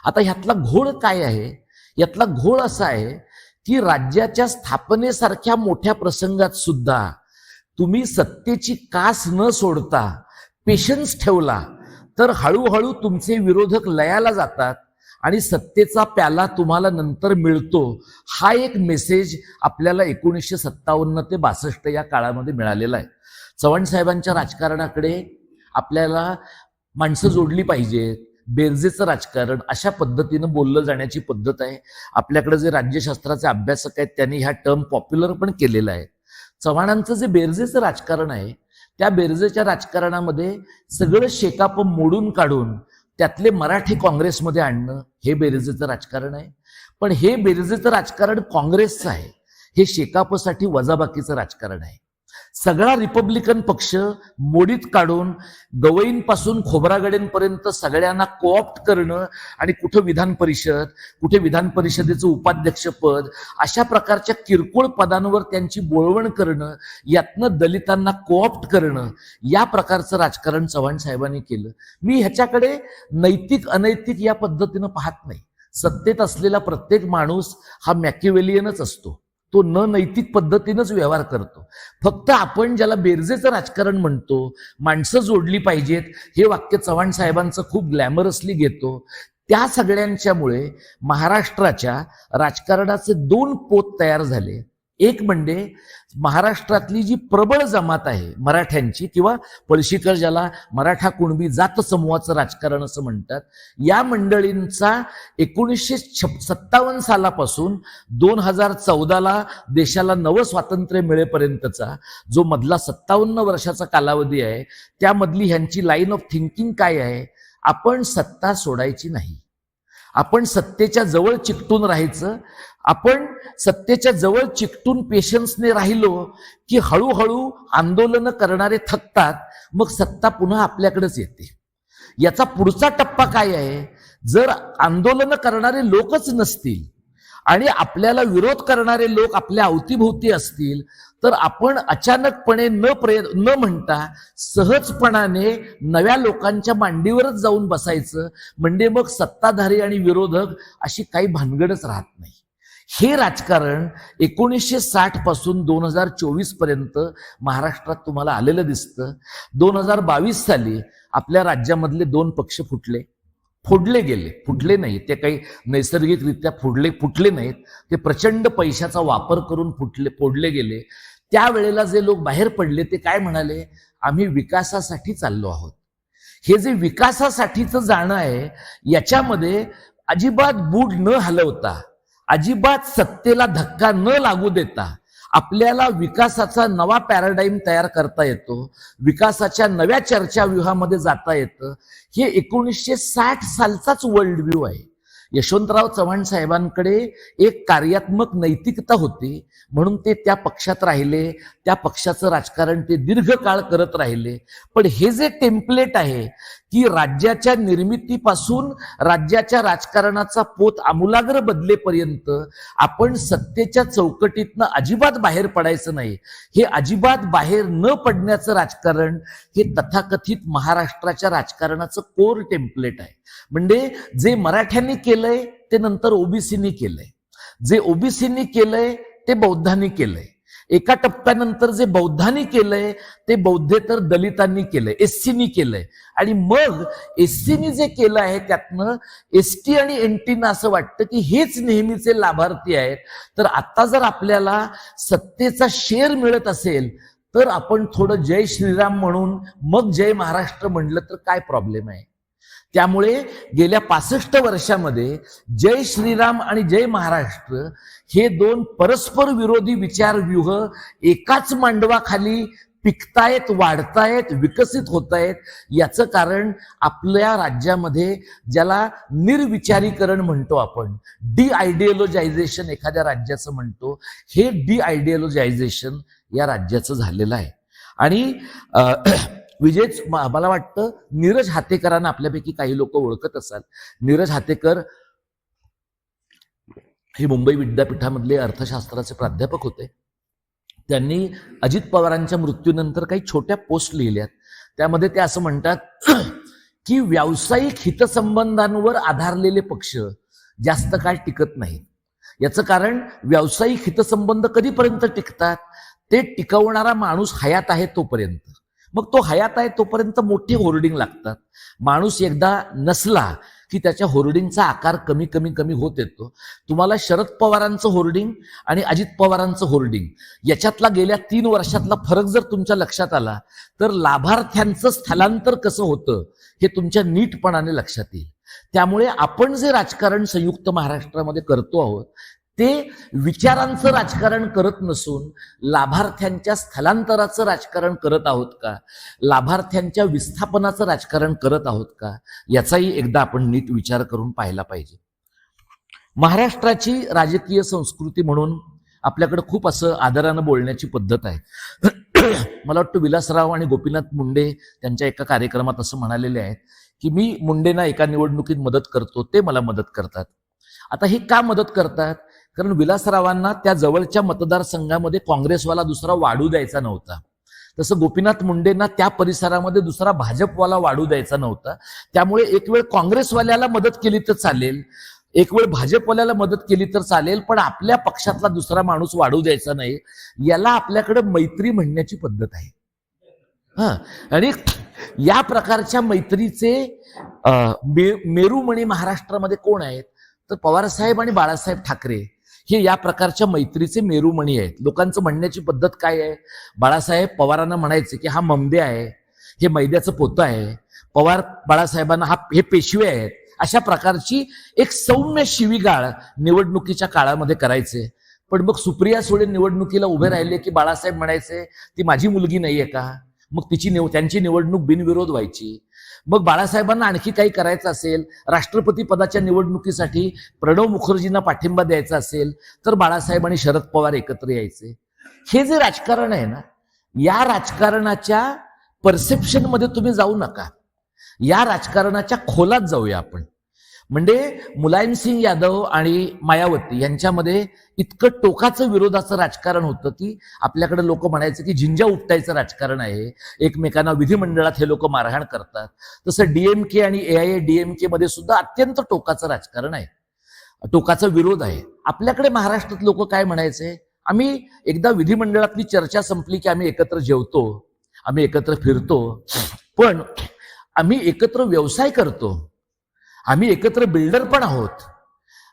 आता ह्यातला घोळ काय आहे? यातला घोळ असा आहे की राज्याच्या स्थापनेसारख्या मोठ्या प्रसंगात सुद्धा तुम्ही सत्तेची कास न सोडता पेशन्स ठेवला तर हळूहळू तुमचे विरोधक लयाला जातात आणि सत्तेचा प्याला तुम्हाला नंतर मिळतो. हा एक मेसेज आपल्याला 1957 ते 62 या काळामध्ये मिळालेला आहे. चव्हाण साहेबांच्या राजकारणाकडे आपल्याला माणसं जोडली पाहिजेत, बेरजेचं राजकारण अशा पद्धतीनं बोललं जाण्याची पद्धत आहे. आपल्याकडे जे राज्यशास्त्राचे अभ्यासक आहेत त्यांनी ह्या टर्म पॉप्युलर पण केलेला आहे. चव्हाणांचं जे बेरजेचं राजकारण आहे त्या बेरजेच्या राजकारणामध्ये सगळं शेकाप मोडून काढून त्यातले मराठी काँग्रेसमध्ये आणणं हे बेरजेचं राजकारण आहे. पण हे बेरजेचं राजकारण काँग्रेसचं आहे. हे शेकापसाठी वजाबाकीचं राजकारण आहे. सगळा रिपब्लिकन पक्ष मोडीत काढून गवईंपासून खोब्रागडेंपर्यंत सगळ्यांना कोऑप्ट करणं आणि कुठं विधान परिषदेचं उपाध्यक्षपद अशा प्रकारच्या किरकोळ पदांवर त्यांची बोळवण करणं, यातनं दलितांना कोऑप्ट करणं, या प्रकारचं राजकारण चव्हाण साहेबांनी केलं. मी ह्याच्याकडे नैतिक अनैतिक या पद्धतीनं पाहत नाही. सत्तेत असलेला प्रत्येक माणूस हा मॅकिवेलियनच असतो. तो न नैतिक पद्धतीनंच व्यवहार करतो. फक्त आपण ज्याला बेरजेचं राजकारण म्हणतो, माणसं जोडली पाहिजेत, हे वाक्य चव्हाण साहेबांचं खूप ग्लॅमरसली घेतो. त्या सगळ्यांच्यामुळे महाराष्ट्राच्या राजकारणाचे दोन पोत तयार झाले. एक म्हणजे महाराष्ट्रातली जी प्रबळ जमात आहे मराठ्यांची, किंवा पळशीकर ज्याला मराठा कुणबी जात समूहाचं राजकारण असं म्हणतात, या मंडळींचा 1957 सालापासून 2014ला देशाला नवं स्वातंत्र्य मिळेपर्यंतचा जो मधला 57 वर्षाचा कालावधी आहे, त्यामधली ह्यांची लाईन ऑफ थिंकिंग काय आहे? आपण सत्ता सोडायची नाही, आपण सत्तेच्या जवळ चिकटून राहायचं. आपण सत्तेच्या जवळ चिकटून पेशन्सने राहिलो की हळूहळू आंदोलनं करणारे थकतात, मग सत्ता पुन्हा आपल्याकडेच येते. याचा पुढचा टप्पा काय आहे? जर आंदोलनं करणारे लोकच नसतील आणि आपल्याला विरोध करणारे लोक आपल्या अवतीभोवती असतील, तर आपण अचानकपणे न म्हणता सहजपणाने नव्या लोकांच्या मांडीवरच जाऊन बसायचं. म्हणजे मग सत्ताधारी आणि विरोधक अशी काही भानगडच राहत नाही. हे राजकारण 1960 पासून 2024 पर्यंत महाराष्ट्रात तुम्हाला आलेलं दिसतं. 2022 साली आपल्या राज्यामधले दोन पक्ष फोडले गेले. फुटले नाही ते, काही नैसर्गिकरित्या फुटले नाहीत, ते प्रचंड पैशाचा वापर करून फोडले गेले. त्यावेळेला जे लोक बाहेर पडले ते काय म्हणाले? आम्ही विकासासाठी चाललो आहोत. हे जे विकासासाठीचं जाणं आहे, याच्यामध्ये अजिबात बूड न हलवता, अजिबात सत्तेला धक्का न लागू देता आपल्याला विकासाचा नवा पॅराडाईम तयार करता येतो, विकासाच्या नव्या चर्चाव्यूहामध्ये जाता येतं. हे 1960 सालचाच वर्ल्ड व्ह्यू आहे. यशवंतराव चव्हाण साहेबांकडे एक कार्यात्मक नैतिकता होती, म्हणून ते त्या पक्षात राहिले, त्या पक्षाचं राजकारण ते दीर्घकाळ करत राहिले. पण हे जे टेम्पलेट आहे की राज्याच्या निर्मितीपासून राज्याच्या राजकारणाचा पोत आमूलाग्र बदलेपर्यंत आपण सत्तेच्या चौकटीतनं अजिबात बाहेर पडायचं नाही, हे अजिबात बाहेर न पडण्याचं राजकारण हे तथाकथित महाराष्ट्राच्या राजकारणाचं कोर टेम्पलेट आहे. म्हणजे जे मराठ्यांनी केलंय ते नंतर ओबीसीनी केलंय, जे ओबीसीनी केलंय ते बौद्धांनी केलंय, एका टप्प्यानंतर जे बौद्धांनी केलंय ते बौद्धेतर दलितांनी केलंय, एससीनी केलंय. आणि मग एससीनी जे केलं आहे त्यातनं एसटी आणि एनटीना असं वाटतं की हेच नेहमीचे लाभार्थी आहेत. तर आता जर आपल्याला सत्तेचा शेअर मिळत असेल तर आपण थोडं जय श्रीराम म्हणून मग जय महाराष्ट्र म्हणलं तर काय प्रॉब्लेम आहे? त्यामुळे गेल्या 65 वर्षामध्ये जय श्रीराम आणि जय महाराष्ट्र हे दोन परस्पर विरोधी विचारव्यूह एकाच मांडवाखाली पिकतायत, वाढतायत, विकसित होत आहेत. याचं कारण आपल्या राज्यामध्ये ज्याला निर्विचारीकरण म्हणतो आपण, डिआयडियोलॉजायझेशन एखाद्या राज्याचं म्हणतो, हे डिआयडियोलॉजायझेशन या राज्याचं झालेलं आहे. आणि विजयच मला वाटतं नीरज हातेकरांना आपल्यापैकी काही लोक ओळखत असाल. नीरज हातेकर हे मुंबई विद्यापीठामधले अर्थशास्त्राचे प्राध्यापक होते. त्यांनी अजित पवारांच्या मृत्यूनंतर काही छोट्या पोस्ट लिहिल्यात. त्यामध्ये ते असं म्हणतात की व्यावसायिक हितसंबंधांवर आधारलेले पक्ष जास्त काळ टिकत नाहीत. याचं कारण व्यावसायिक हितसंबंध कधीपर्यंत टिकतात? ते टिकवणारा माणूस हयात आहे तोपर्यंत. मग तो हयात आहे तोपर्यंत मोठी होर्डिंग लागतात. माणूस एकदा नसला की त्याच्या होर्डिंगचा आकार कमी कमी कमी होत येतो. तुम्हाला शरद पवारांचं होर्डिंग आणि अजित पवारांचं होर्डिंग याच्यातला गेल्या 3 वर्षातला फरक जर तुमच्या लक्षात आला तर लाभार्थ्यांचं स्थलांतर कसं होतं हे तुमच्या नीटपणाने लक्षात येईल. त्यामुळे आपण जे राजकारण संयुक्त महाराष्ट्रामध्ये करतो आहोत ते विचारांचं राजकारण करत नसून लाभार्थ्यांच्या स्थलांतराचं राजकारण करत आहोत का, लाभार्थ्यांच्या विस्थापनाचं राजकारण करत आहोत का, याचाही एकदा आपण नीट विचार करून पाहायला पाहिजे. महाराष्ट्राची राजकीय संस्कृती म्हणून आपल्याकडे खूप असं आदरानं बोलण्याची पद्धत आहे. मला वाटतं विलासराव आणि गोपीनाथ मुंडे त्यांच्या एका कार्यक्रमात असं म्हणालेले आहेत की मी मुंडेंना एका निवडणुकीत मदत करतो, ते मला मदत करतात. आता हे का मदत करतात? कारण विलासरावांना त्या जवळच्या मतदारसंघामध्ये काँग्रेसवाला दुसरा वाढू द्यायचा नव्हता. तसं गोपीनाथ मुंडेंना त्या परिसरामध्ये दुसरा भाजपवाला वाढू द्यायचा नव्हता. त्यामुळे एक वेळ काँग्रेसवाल्याला मदत केली तर चालेल, एक वेळ भाजपवाल्याला मदत केली तर चालेल, पण आपल्या पक्षातला दुसरा माणूस वाढू द्यायचा नाही. याला आपल्याकडे मैत्री म्हणण्याची पद्धत आहे. आणि या प्रकारच्या मैत्रीचे मेरुमणी महाराष्ट्रामध्ये कोण आहेत? तर पवारसाहेब आणि बाळासाहेब ठाकरे हे या प्रकारच्या मैत्रीचे मेरुमणी आहेत. लोकांचं म्हणण्याची पद्धत काय आहे? बाळासाहेब पवारांना म्हणायचे की हा ममदे आहे, हे मैद्याचं पोतं आहे. पवार बाळासाहेबांना हे पेशवे आहेत. अशा प्रकारची एक सौम्य शिवीगाळ निवडणुकीच्या काळामध्ये करायचे. पण मग सुप्रिया सुळे निवडणुकीला उभे राहिले की बाळासाहेब म्हणायचे ती माझी मुलगी नाहीये का? मग त्यांची निवडणूक बिनविरोध व्हायची. मग बाळासाहेबांना आणखी काही करायचं असेल, राष्ट्रपती पदाच्या निवडणुकीसाठी प्रणव मुखर्जींना पाठिंबा द्यायचा असेल, तर बाळासाहेब आणि शरद पवार एकत्र यायचे. हे जे राजकारण आहे ना, या राजकारणाच्या परसेप्शन मध्ये तुम्ही जाऊ नका. या राजकारणाच्या खोलात जाऊया आपण. म्हणजे मुलायमसिंग यादव आणि मायावती यांच्यामध्ये इतकं टोकाचं विरोधाचं राजकारण होतं की आपल्याकडे लोक म्हणायचे की झिंजा उपटायचं राजकारण आहे, एकमेकांना विधिमंडळात हे लोक मारहाण करतात. तसं डीएमके आणि AIADMK मध्ये सुद्धा अत्यंत टोकाचं राजकारण आहे, टोकाचा विरोध आहे. आपल्याकडे महाराष्ट्रात लोक काय म्हणायचे, आम्ही एकदा विधिमंडळातली चर्चा संपली की आम्ही एकत्र जेवतो, आम्ही एकत्र फिरतो, पण आम्ही एकत्र व्यवसाय करतो, आम्ही एकत्र बिल्डर पण आहोत,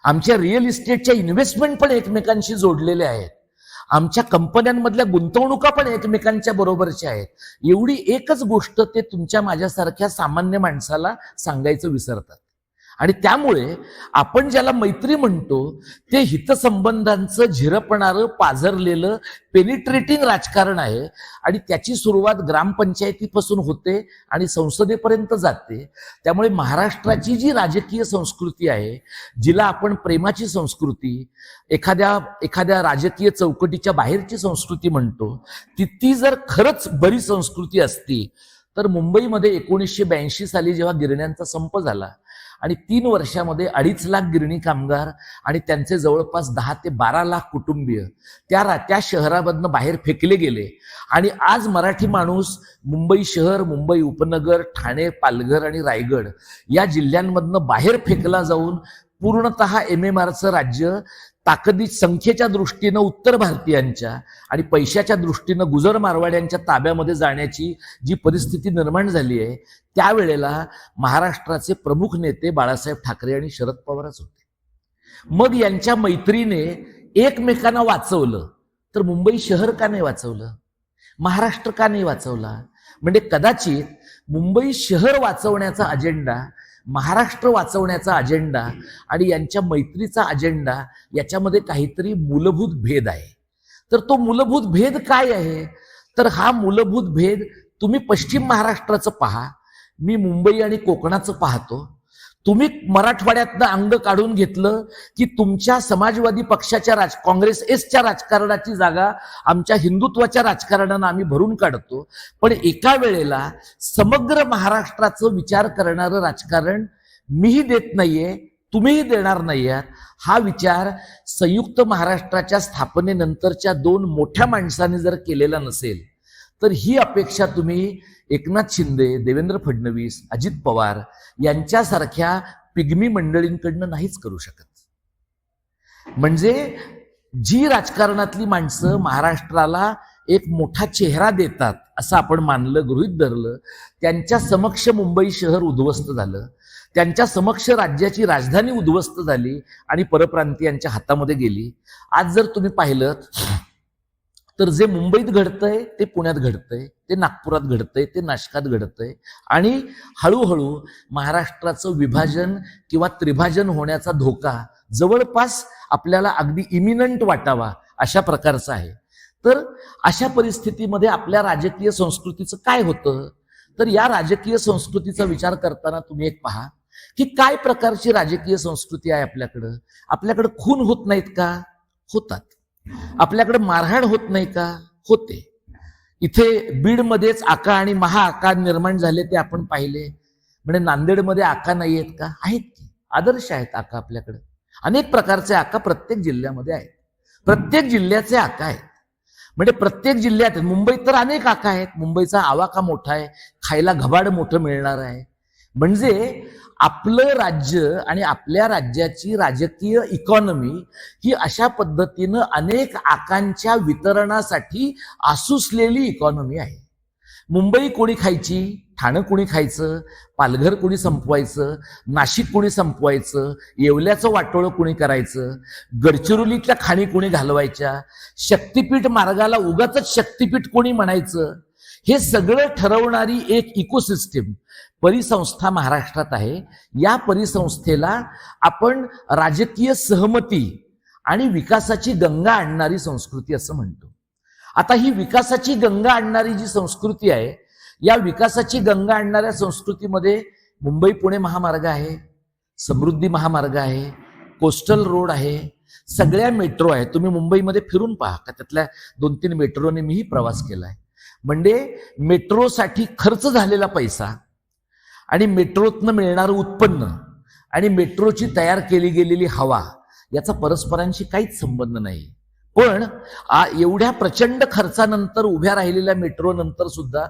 आमच्या रिअल इस्टेटच्या इन्व्हेस्टमेंट पण एकमेकांशी जोडलेल्या आहेत, आमच्या कंपन्यांमधल्या गुंतवणुका पण एकमेकांच्या बरोबरच्या आहेत. एवढी एकच गोष्ट ते तुमच्या माझ्यासारख्या सामान्य माणसाला सांगायचं विसरतात. आणि त्यामुळे आपण ज्याला मैत्री म्हणतो ते हितसंबंधांचं झिरपणारं, पाझरलेलं, पेनिट्रेटिंग राजकारण आहे. आणि त्याची सुरुवात ग्रामपंचायतीपासून होते आणि संसदेपर्यंत जाते. त्यामुळे महाराष्ट्राची जी राजकीय संस्कृती आहे, जिला आपण प्रेमाची संस्कृती, एखाद्या राजकीय चौकटीच्या बाहेरची संस्कृती म्हणतो, ती जर खरंच बरी संस्कृती असती तर मुंबईमध्ये 1982 साली जेव्हा गिरण्यांचा संप झाला आणि 3 वर्षामध्ये 2.5 लाख गिरणी कामगार आणि त्यांचे जवळपास 10 ते 12 लाख कुटुंबीय त्या शहरामधनं बाहेर फेकले गेले. आणि आज मराठी माणूस मुंबई शहर, मुंबई उपनगर, ठाणे, पालघर आणि रायगड या जिल्ह्यांमधनं बाहेर फेकला जाऊन पूर्णतः MMRचं राज्य ताकदी संख्येच्या दृष्टीनं उत्तर भारतीयांच्या आणि पैशाच्या दृष्टीनं गुजर मारवाड्यांच्या ताब्यामध्ये जाण्याची जी परिस्थिती निर्माण झाली आहे, त्यावेळेला महाराष्ट्राचे प्रमुख नेते बाळासाहेब ठाकरे आणि शरद पवारच होते. मग यांच्या मैत्रीने एकमेकांना वाचवलं, तर मुंबई शहर का नाही वाचवलं? महाराष्ट्र का नाही वाचवला? म्हणजे कदाचित मुंबई शहर वाचवण्याचा अजेंडा, महाराष्ट्र वाचवण्याचा अजेंडा आणि यांच्या मैत्रीचा अजेंडा याच्यामध्ये काहीतरी मूलभूत भेद आहे. तर तो मूलभूत भेद काय आहे? तर हा मूलभूत भेद तुम्ही पश्चिम महाराष्ट्राचं पहा, मी मुंबई आणि कोकणाचं पाहतो. तुम्ही मराठवाड्यातनं अंग काढून घेतलं की तुमच्या समाजवादी पक्षाच्या काँग्रेस एसच्या राजकारणाची जागा आमच्या हिंदुत्वाच्या राजकारणानं आम्ही भरून काढतो. पण एका वेळेला समग्र महाराष्ट्राचं विचार करणारं राजकारण मीही देत नाहीये, तुम्हीही देणार नाही आहात. हा विचार संयुक्त महाराष्ट्राच्या स्थापनेनंतरच्या 2 मोठ्या माणसांनी जर केलेला नसेल, तर ही अपेक्षा तुम्ही एकनाथ शिंदे, देवेंद्र फडणवीस, अजित पवार यांच्यासारख्या पिगमी मंडळींकडनं नाहीच करू शकत. म्हणजे जी राजकारणातली माणसं महाराष्ट्राला एक मोठा चेहरा देतात असं आपण मानलं, गृहीत धरलं, त्यांच्या समक्ष मुंबई शहर उद्ध्वस्त झालं, त्यांच्या समक्ष राज्याची राजधानी उद्ध्वस्त झाली आणि परप्रांतीयांच्या हातामध्ये गेली. आज जर तुम्ही पाहिलं तर जे मुंबईत घडतंय ते पुण्यात घडतंय, ते नागपुरात घडतंय, ते नाशकात घडतंय. आणि हळूहळू महाराष्ट्राचं विभाजन किंवा त्रिभाजन होण्याचा धोका जवळपास आपल्याला अगदी इमिनंट वाटावा अशा प्रकारचा आहे. तर अशा परिस्थितीमध्ये आपल्या राजकीय संस्कृतीचं काय होतं? तर या राजकीय संस्कृतीचा विचार करताना तुम्ही एक पहा की काय प्रकारची राजकीय संस्कृती आहे आपल्याकडं. आपल्याकडं खून होत नाहीत का? होतात. आपल्याकडे मारहाण होत नाही का? होते. इथे बीडमध्येच आका आणि महाआका निर्माण झाले ते आपण पाहिले. म्हणजे नांदेडमध्ये आका नाही आहेत का? आहेत की. आदर्श आहेत आका आपल्याकडे. अनेक प्रकारचे आका प्रत्येक जिल्ह्यामध्ये आहेत. प्रत्येक जिल्ह्याचे आका आहेत. म्हणजे प्रत्येक जिल्ह्यात, मुंबईत तर अनेक आका आहेत. मुंबईचा आवाका मोठा आहे, खायला घबाड मोठं मिळणार आहे. म्हणजे आपलं राज्य आणि आपल्या राज्याची राजकीय इकॉनॉमी ही अशा पद्धतीनं अनेक आकांच्या वितरणासाठी आसुसलेली इकॉनॉमी आहे. मुंबई कोणी खायची, ठाणं कोणी खायचं, पालघर कोणी संपवायचं, नाशिक कोणी संपवायचं, येवल्याचं वाटोळं कोणी करायचं, गडचिरोलीतल्या खाणी कोणी घालवायच्या, शक्तिपीठ मार्गाला उगाचच शक्तिपीठ कोणी म्हणायचं, हे सगळं ठरवणारी एक इकोसिस्टीम परिसंस्था महाराष्ट्रात आहे. या परिसंस्थेला आपण राजकीय सहमती आणि विकासाची गंगा आणणारी संस्कृती असं म्हणतो. आता ही विकासाची गंगा आणणारी जी संस्कृती आहे, या विकासाची गंगा आणणाऱ्या संस्कृतीमध्ये मुंबई पुणे महामार्ग आहे, समृद्धी महामार्ग आहे, कोस्टल रोड आहे, सगळ्या मेट्रो आहे. तुम्ही मुंबईमध्ये फिरून पहा का, त्यातल्या 2-3 मेट्रोने मीही प्रवास केलाय. म्हणजे मेट्रोसाठी खर्च झालेला पैसा आणि मेट्रोतनं मिळणारं उत्पन्न आणि मेट्रोची तयार केली गेलेली हवा याचा परस्परांशी काहीच संबंध नाही. पण एवढ्या प्रचंड खर्चानंतर उभ्या राहिलेल्या मेट्रो नंतर सुद्धा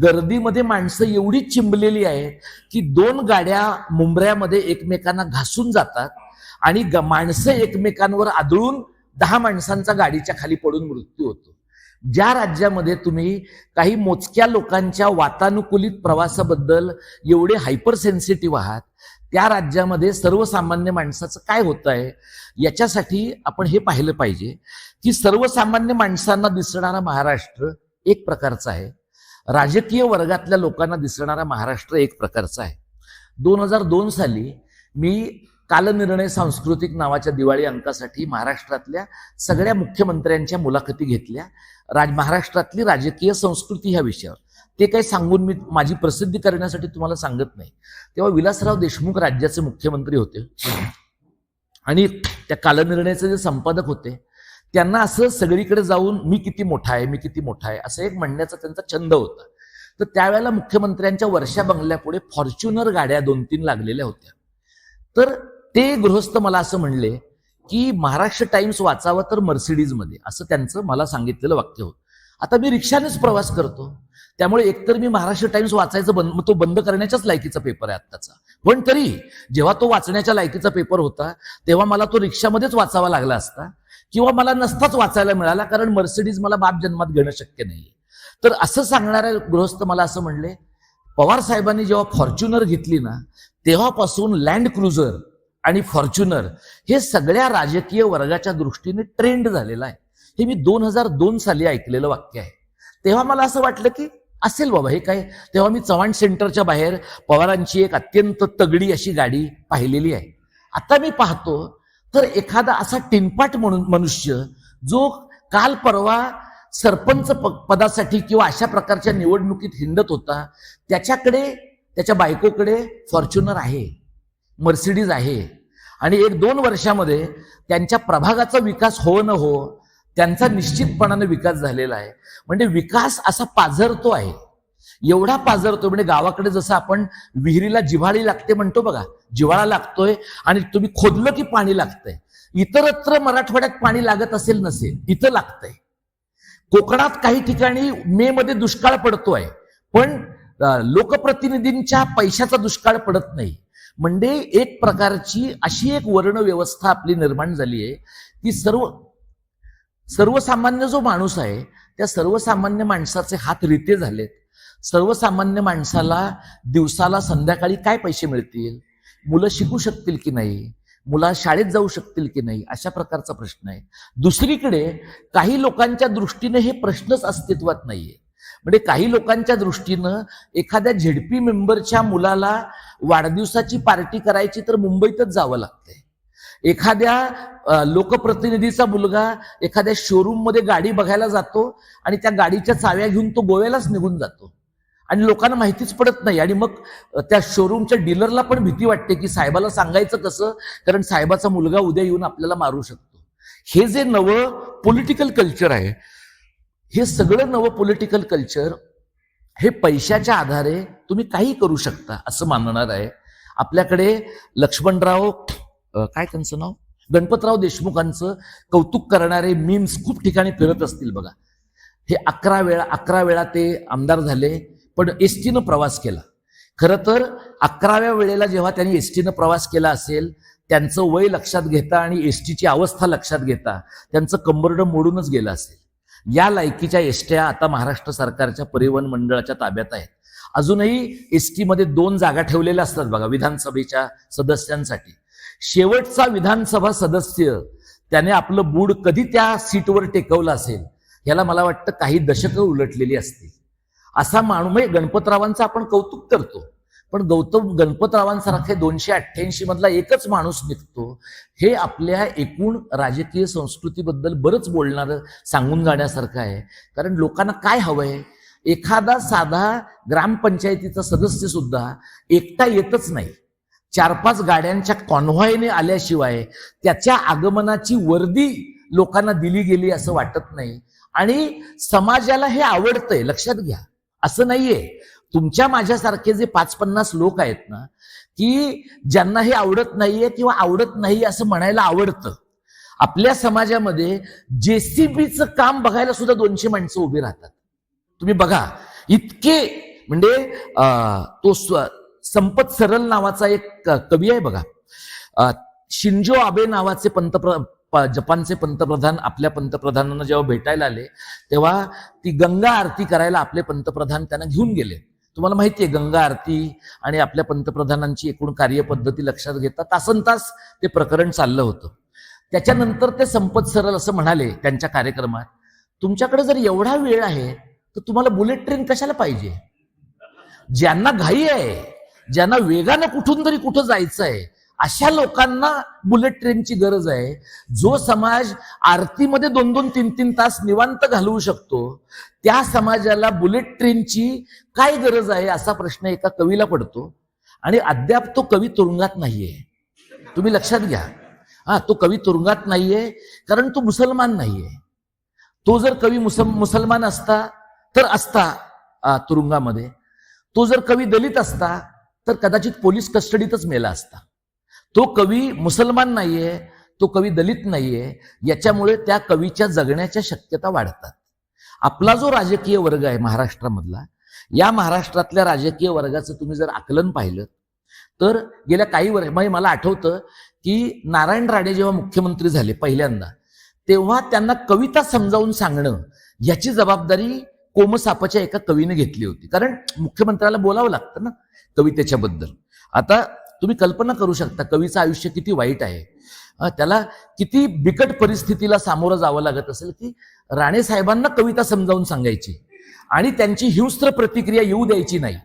गर्दीमध्ये माणसं एवढी चिंबलेली आहेत की 2 गाड्या मुंबऱ्यामध्ये एकमेकांना घासून जातात आणि माणसं एकमेकांवर आदळून 10 माणसांचा गाडीच्या खाली पडून मृत्यू होतो. ज्या राज्यामध्ये तुम्ही काही मोजक्या लोकांच्या वातानुकूलित प्रवासाबद्दल एवढे हायपर सेन्सिटिव्ह आहात, त्या राज्यामध्ये सर्वसामान्य माणसाचं काय होत आहे याच्यासाठी आपण हे पाहिलं पाहिजे की सर्वसामान्य माणसांना दिसणारा महाराष्ट्र एक प्रकारचा आहे, राजकीय वर्गातल्या लोकांना दिसणारा महाराष्ट्र एक प्रकारचा आहे. 2002 साली मी कालनिर्णय सांस्कृतिक नावाच्या दिवाळी अंकासाठी महाराष्ट्रातल्या सगळ्या मुख्यमंत्र्यांच्या मुलाखती घेतल्या. महाराष्ट्रातली राजकीय संस्कृती ह्या विषयावर. ते काही सांगून मी माझी प्रसिद्धी करण्यासाठी तुम्हाला सांगत नाही. तेव्हा विलासराव देशमुख राज्याचे मुख्यमंत्री होते आणि त्या कालनिर्णयाचे जे संपादक होते त्यांना असं सगळीकडे जाऊन मी किती मोठा आहे, मी किती मोठा आहे असं एक म्हणण्याचा त्यांचा छंद होता. तर त्यावेळेला मुख्यमंत्र्यांच्या वर्षा बंगल्यापुढे फॉर्च्युनर गाड्या 2-3 लागलेल्या होत्या. तर ते गृहस्थ मला असं म्हणले की महाराष्ट्र टाइम्स वाचावं तर मर्सिडीजमध्ये, असं त्यांचं मला सांगितलेलं वाक्य होतं. आता मी रिक्षानेच प्रवास करतो, त्यामुळे एकतर मी महाराष्ट्र टाइम्स वाचायचं तो बंद करण्याच्याच लायकीचा पेपर आहे आत्ताचा. पण तरी जेव्हा तो वाचण्याच्या लायकीचा पेपर होता तेव्हा मला तो रिक्षामध्येच वाचावा लागला असता किंवा मला नसताच वाचायला मिळाला, कारण मर्सिडीज मला बाप जन्मात घेणं शक्य नाहीये. तर असं सांगणारे गृहस्थ मला असं म्हणले, पवार साहेबांनी जेव्हा फॉर्च्युनर घेतली ना तेव्हापासून लँड क्रुझर आणि फॉर्च्युनर हे सगळ्या राजकीय वर्गाच्या दृष्टीने ट्रेंड झालेला आहे. हे मी 2002 साली ऐकलेलं वाक्य आहे. तेव्हा मला असं वाटलं की असेल बाबा हे काय. तेव्हा मी चव्हाण सेंटरच्या बाहेर पवारांची एक अत्यंत तगडी अशी गाडी पाहिलेली आहे. आता मी पाहतो तर एखादा असा टिनपाट म्हणून मनुष्य जो काल परवा सरपंच पदासाठी किंवा अशा प्रकारच्या निवडणुकीत हिंडत होता, त्याच्याकडे त्याच्या बायकोकडे फॉर्च्युनर आहे, मर्सिडीज आहे आणि 1-2 वर्षामध्ये त्यांच्या प्रभागाचा विकास हो न हो त्यांचा निश्चितपणाने विकास झालेला आहे. म्हणजे विकास असा पाझरतो आहे, एवढा पाझरतो म्हणजे गावाकडे जसं आपण विहिरीला जिव्हाळी लागते म्हणतो बघा, जिव्हाळा लागतोय आणि तुम्ही खोदलं की पाणी लागतंय. इतरत्र मराठवाड्यात पाणी लागत असेल नसेल, इथं लागतंय. कोकणात काही ठिकाणी मे मध्ये दुष्काळ पडतोय, पण लोकप्रतिनिधींच्या पैशाचा दुष्काळ पडत नाही. म्हणजे एक प्रकारची अशी एक वर्ण व्यवस्था आपली निर्माण झाली आहे की सर्वसामान्य जो माणूस आहे त्या सर्वसामान्य माणसाचे हात रिते झालेत. सर्वसामान्य माणसाला दिवसाला संध्याकाळी काय पैसे मिळतील, मुलं शिकू शकतील की नाही, मुलं शाळेत जाऊ शकतील की नाही, अशा प्रकारचा प्रश्न आहे. दुसरीकडे काही लोकांच्या दृष्टीने हे प्रश्नच अस्तित्वात नाहीये. म्हणजे काही लोकांच्या दृष्टीनं एखाद्या झेडपी मेंबरच्या मुलाला वाढदिवसाची पार्टी करायची तर मुंबईतच जावं लागतंय. एखाद्या लोकप्रतिनिधीचा मुलगा एखाद्या शोरूम मध्ये गाडी बघायला जातो आणि त्या गाडीच्या चाव्या घेऊन तो गोव्यालाच निघून जातो आणि लोकांना माहितीच पडत नाही. आणि मग त्या शोरूमच्या डीलरला पण भीती वाटते की साहेबाला सांगायचं कसं, कारण साहेबाचा मुलगा उद्या येऊन आपल्याला मारू शकतो. हे जे नवं पॉलिटिकल कल्चर आहे, हे सगळं नवं पॉलिटिकल कल्चर हे पैशाच्या आधारे तुम्ही काही करू शकता असं मानणार आहे. आपल्याकडे लक्ष्मणराव काय त्यांचं नाव, गणपतराव देशमुखांचं कौतुक करणारे मीम्स खूप ठिकाणी फिरत असतील बघा. हे 11 वेळा ते आमदार झाले, पण एसटीनं प्रवास केला. खरं तर 11व्या वेळेला जेव्हा त्यांनी एसटीनं प्रवास केला असेल, त्यांचं वय लक्षात घेता आणि एसटीची अवस्था लक्षात घेता त्यांचं कंबरडं मोडूनच गेलं असेल. या लायकीच्या एसट्या आता महाराष्ट्र सरकारच्या परिवहन मंडळाच्या ताब्यात आहेत. अजूनही एसटी मध्ये 2 जागा ठेवलेल्या असतात बघा विधानसभेच्या सदस्यांसाठी. शेवटचा विधानसभा सदस्य त्याने आपलं बूड कधी त्या सीटवर टेकवलं असेल याला मला वाटतं काही दशकं उलटलेली असतील. असा माणूस म्हणजे गणपतरावांचं आपण कौतुक करतो, पण गणपतरावांसारखे 288 मधला एकच माणूस निघतो हे आपल्या एकूण राजकीय संस्कृतीबद्दल बरंच बोलणारं सांगून जाण्यासारखं आहे. कारण लोकांना काय हवंय, एखादा साधा ग्रामपंचायतीचा सदस्य सुद्धा एकटा येतच नाही. 4-5 गाड्यांच्या कॉन्व्हॉयने आल्याशिवाय त्याच्या आगमनाची वर्दी लोकांना दिली गेली असं वाटत नाही. आणि समाजाला हे आवडतंय, लक्षात घ्या. असं नाहीये तुमच्या माझ्यासारखे जे 5-50 लोक आहेत ना, की ज्यांना हे आवडत नाहीये किंवा आवडत नाही असं म्हणायला आवडतं. आपल्या समाजामध्ये जेसीबीचं काम बघायला सुद्धा 200 माणसं उभी राहतात. तुम्ही बघा, इतके म्हणजे तो संपत सरल नावाचा एक कवी आहे बघा. शिंजो आबे नावाचे जपानचे पंतप्रधान आपल्या पंतप्रधानांना जेव्हा भेटायला आले तेव्हा ती गंगा आरती करायला आपले पंतप्रधान त्यांना घेऊन गेले. तुम्हाला माहितीये गंगा आरती आणि आपल्या पंतप्रधानांची एकूण कार्यपद्धती लक्षात घेता तासनतास ते प्रकरण चाललं होतं. त्याच्यानंतर ते संपत सरल असं म्हणाले त्यांच्या कार्यक्रमात, तुमच्याकडे जर एवढा वेळ आहे तर तुम्हाला बुलेट ट्रेन कशाला पाहिजे? ज्यांना घाई आहे, ज्यांना वेगानं कुठून तरी कुठं जायचं आहे, अशा लोकांना बुलेट ट्रेनची गरज आहे. जो समाज आरतीमध्ये 2-2, 3-3 तास निवांत घालवू शकतो त्या समाजाला बुलेट ट्रेनची काय गरज आहे असा प्रश्न एका कवीला पडतो. आणि अद्याप तो कवी तुरुंगात नाहीये. तुम्ही लक्षात घ्या, तो कवी तुरुंगात नाहीये कारण तो मुसलमान नाहीये. तो जर कवी मुसलमान असता तर असता तुरुंगामध्ये. तो जर कवी दलित असता तर कदाचित पोलीस कस्टडीतच मेला असता. तो कवी मुसलमान नाहीये, तो कवी दलित नाहीये, याच्यामुळे त्या कवीच्या जगण्याच्या शक्यता वाढतात. आपला जो राजकीय वर्ग आहे महाराष्ट्रामधला, या महाराष्ट्रातल्या राजकीय वर्गाचं तुम्ही जर आकलन पाहिलं तर गेल्या काही वर्ष म्हणजे मला आठवतं की नारायण राणे जेव्हा मुख्यमंत्री झाले पहिल्यांदा, तेव्हा त्यांना कविता समजावून सांगणं याची जबाबदारी कोमसापाच्या एका कवीने घेतली होती. कारण मुख्यमंत्र्याला बोलावं लागतं ना कवितेच्या बद्दल. आता तुम्ही कल्पना करू शकता कवीचं आयुष्य किती वाईट आहे. त्याला किती बिकट परिस्थितीला सामोरं जावं लागत असेल की राणे साहेबांना कविता समजावून सांगायची आणि त्यांची हिंस्त्र प्रतिक्रिया येऊ द्यायची नाही.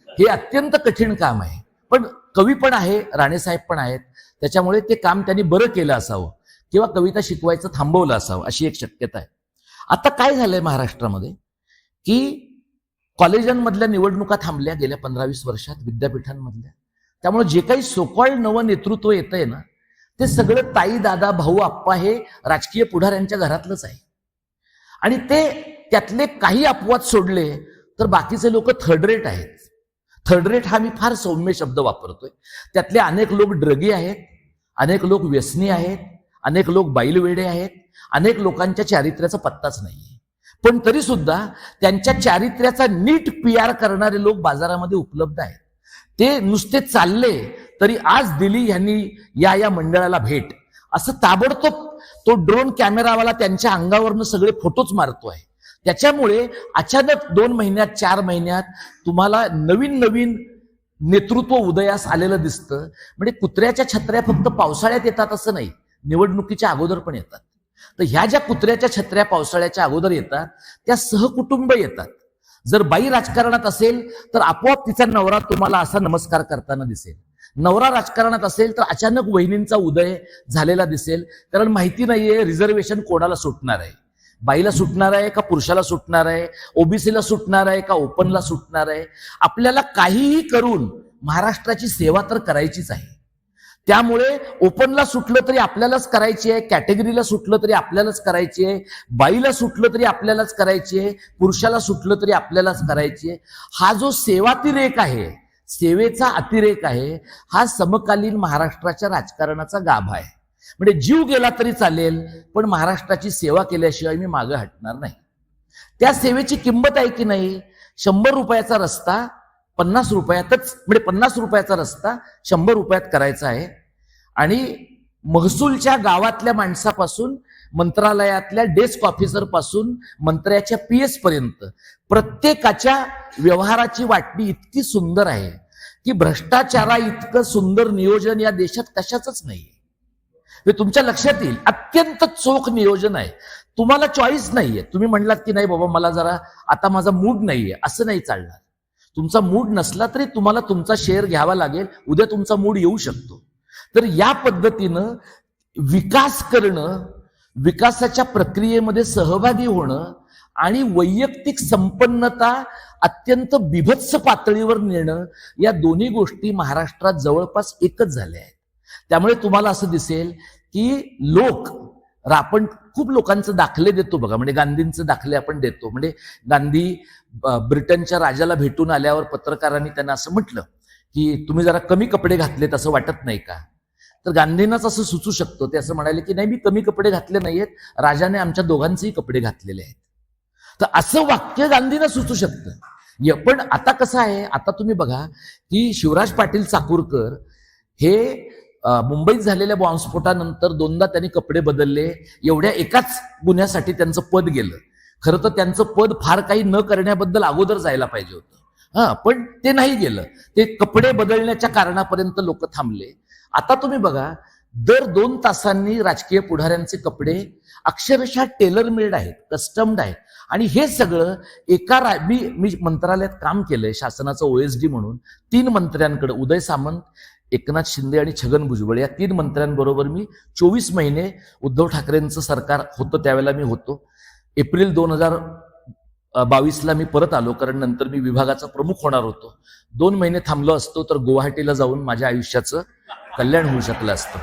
हे अत्यंत कठीण काम आहे. पण कवी पण आहे, राणेसाहेब पण आहेत, त्याच्यामुळे ते काम त्यांनी बरं केलं असावं किंवा कविता शिकवायचं थांबवलं असावं अशी एक शक्यता आहे. आता काय झालंय महाराष्ट्रामध्ये की कॉलेजांमधल्या निवडणुका थांबल्या गेल्या 15-20 वर्षात विद्यापीठांमधल्या. त्यामुळे जे काही सोकॉल्ड नवं नेतृत्व येतंय ना, ते सगळं ताई, दादा, भाऊ, आप्पा हे राजकीय पुढाऱ्यांच्या घरातलंच आहे. आणि ते त्यातले काही अपवाद सोडले तर बाकीचे लोक थर्ड रेट आहेत. थर्ड रेट हा मी फार सौम्य शब्द वापरतोय. त्यातले अनेक लोक ड्रगी आहेत, अनेक लोक व्यसनी आहेत, अनेक लोक बैलवेडे आहेत, अनेक लोकांच्या चारित्र्याचा पत्ताच नाहीये. पण तरी सुद्धा त्यांच्या चारित्र्याचा नीट PR करणारे लोक बाजारामध्ये उपलब्ध आहेत. ते नुसते चालले तरी आज दिली यांनी या मंडळाला भेट असं ताबडतोब तो ड्रोन कॅमेरावाला त्यांच्या अंगावरनं सगळे फोटोच मारतोय. त्याच्यामुळे अचानक 2 महिन्यात 4 महिन्यात तुम्हाला नवीन नवीन नेतृत्व उदयास आलेलं दिसतं. म्हणजे कुत्र्याच्या छत्र्या फक्त पावसाळ्यात येतात असं नाही, निवडणुकीच्या अगोदर पण येतात. तर ह्या ज्या कुत्र्याच्या छत्र्या पावसाळ्याच्या अगोदर येतात त्या सहकुटुंब येतात. जर बाई राजकारणात असेल तर आपोआप तिचा नवरा तुम्हाला असा नमस्कार करताना दिसेल. नवरा राजकारणात असेल तर अचानक वहिनींचा उदय झालेला दिसेल. कारण माहिती नाहीये रिझर्वेशन कोणाला सुटणार आहे, बाईला सुटणार आहे का पुरुषाला सुटणार आहे, ओबीसीला सुटणार आहे का ओपनला सुटणार आहे. आपल्याला काहीही करून महाराष्ट्राची सेवा तर करायचीच आहे. त्यामुळे ओपनला सुटलं तरी आपल्यालाच करायची आहे, कॅटेगरीला सुटलं तरी आपल्यालाच करायची आहे, बाईला सुटलं तरी आपल्यालाच करायची आहे, पुरुषाला सुटलं तरी आपल्यालाच करायची आहे. हा जो सेवातिरेक आहे, सेवेचा अतिरेक आहे, हा समकालीन महाराष्ट्राच्या राजकारणाचा गाभा आहे. म्हणजे जीव गेला तरी चालेल, पण महाराष्ट्राची सेवा केल्याशिवाय मी मागे हटणार नाही. त्या सेवेची किंमत आहे की नाही? 100 रुपयाचा रस्ता 50 रुपयातच, म्हणजे 50 रुपयाचा रस्ता 100 रुपयात करायचा आहे. आणि महसूलच्या गावातल्या माणसापासून, मंत्रालयातल्या डेस्क ऑफिसर पासून मंत्र्याच्या PS पर्यंत प्रत्येकाच्या व्यवहाराची वाटणी इतकी सुंदर आहे की भ्रष्टाचारा इतकं सुंदर नियोजन या देशात कशाचंच नाहीये. हे तुमच्या लक्षात येईल. अत्यंत चोख नियोजन आहे. तुम्हाला चॉईस नाहीये. तुम्ही म्हणलात की नाही बाबा मला जरा आता माझा मूड नाहीये, असं नाही चालणार. तुमचा मूड नसला तरी तुम्हाला तुमचा शेअर घ्यावा लागेल. उद्या तुमचा मूड येऊ शकतो. तर या पद्धतीनं विकास करणं, विकासाच्या प्रक्रियेमध्ये सहभागी होणं आणि वैयक्तिक संपन्नता अत्यंत बिभत्स पातळीवर नेणं, या दोन्ही गोष्टी महाराष्ट्रात जवळपास एकच झाल्या आहेत. त्यामुळे तुम्हाला असं दिसेल की आपण खूप लोकांचं दाखले देतो बघा. म्हणजे गांधींचे दाखले आपण देतो. म्हणजे गांधी ब्रिटनच्या राजाला भेटून आल्यावर पत्रकारांनी त्यांना असं म्हटलं की तुम्ही जरा कमी कपडे घातलेत असं वाटत नाही का? तर गांधींनाच असं सुचू शकतो. ते असं म्हणाले की नाही, मी कमी कपडे घातले नाहीयेत, राजाने आमच्या दोघांचेही कपडे घातलेले आहेत. तर असं वाक्य गांधींना सुचू शकतं. पण आता कसं आहे, आता तुम्ही बघा की शिवराज पाटील चाकूरकर हे मुंबईत झालेल्या बॉम्बस्फोटानंतर 2दा त्यांनी कपडे बदलले. एवढ्या एकाच गुन्ह्यासाठी त्यांचं पद गेलं. खरं तर त्यांचं पद फार काही न करण्याबद्दल अगोदर जायला पाहिजे होतं. पण ते नाही गेलं. ते कपडे बदलण्याच्या कारणापर्यंत लोक थांबले. आता तुम्ही बघा, दर 2 तासांनी राजकीय पुढाऱ्यांचे कपडे अक्षरशः टेलर मेड आहेत, कस्टम्ड आहेत. आणि हे सगळं मी मंत्रालयात काम केलंय शासनाचं OSD म्हणून. 3 मंत्र्यांकडे, उदय सामंत, एकनाथ शिंदे आणि छगन भुजबळ, या 3 मंत्र्यांबरोबर मी 24 महिने, उद्धव ठाकरेंचं सरकार होतं त्यावेळेला मी होतो. एप्रिल 2022ला मी परत आलो, कारण नंतर मी विभागाचा प्रमुख होणार होतो. 2 महिने थांबलो असतो तर गुवाहाटीला जाऊन माझ्या आयुष्याचं कल्याण होऊ शकलं असतं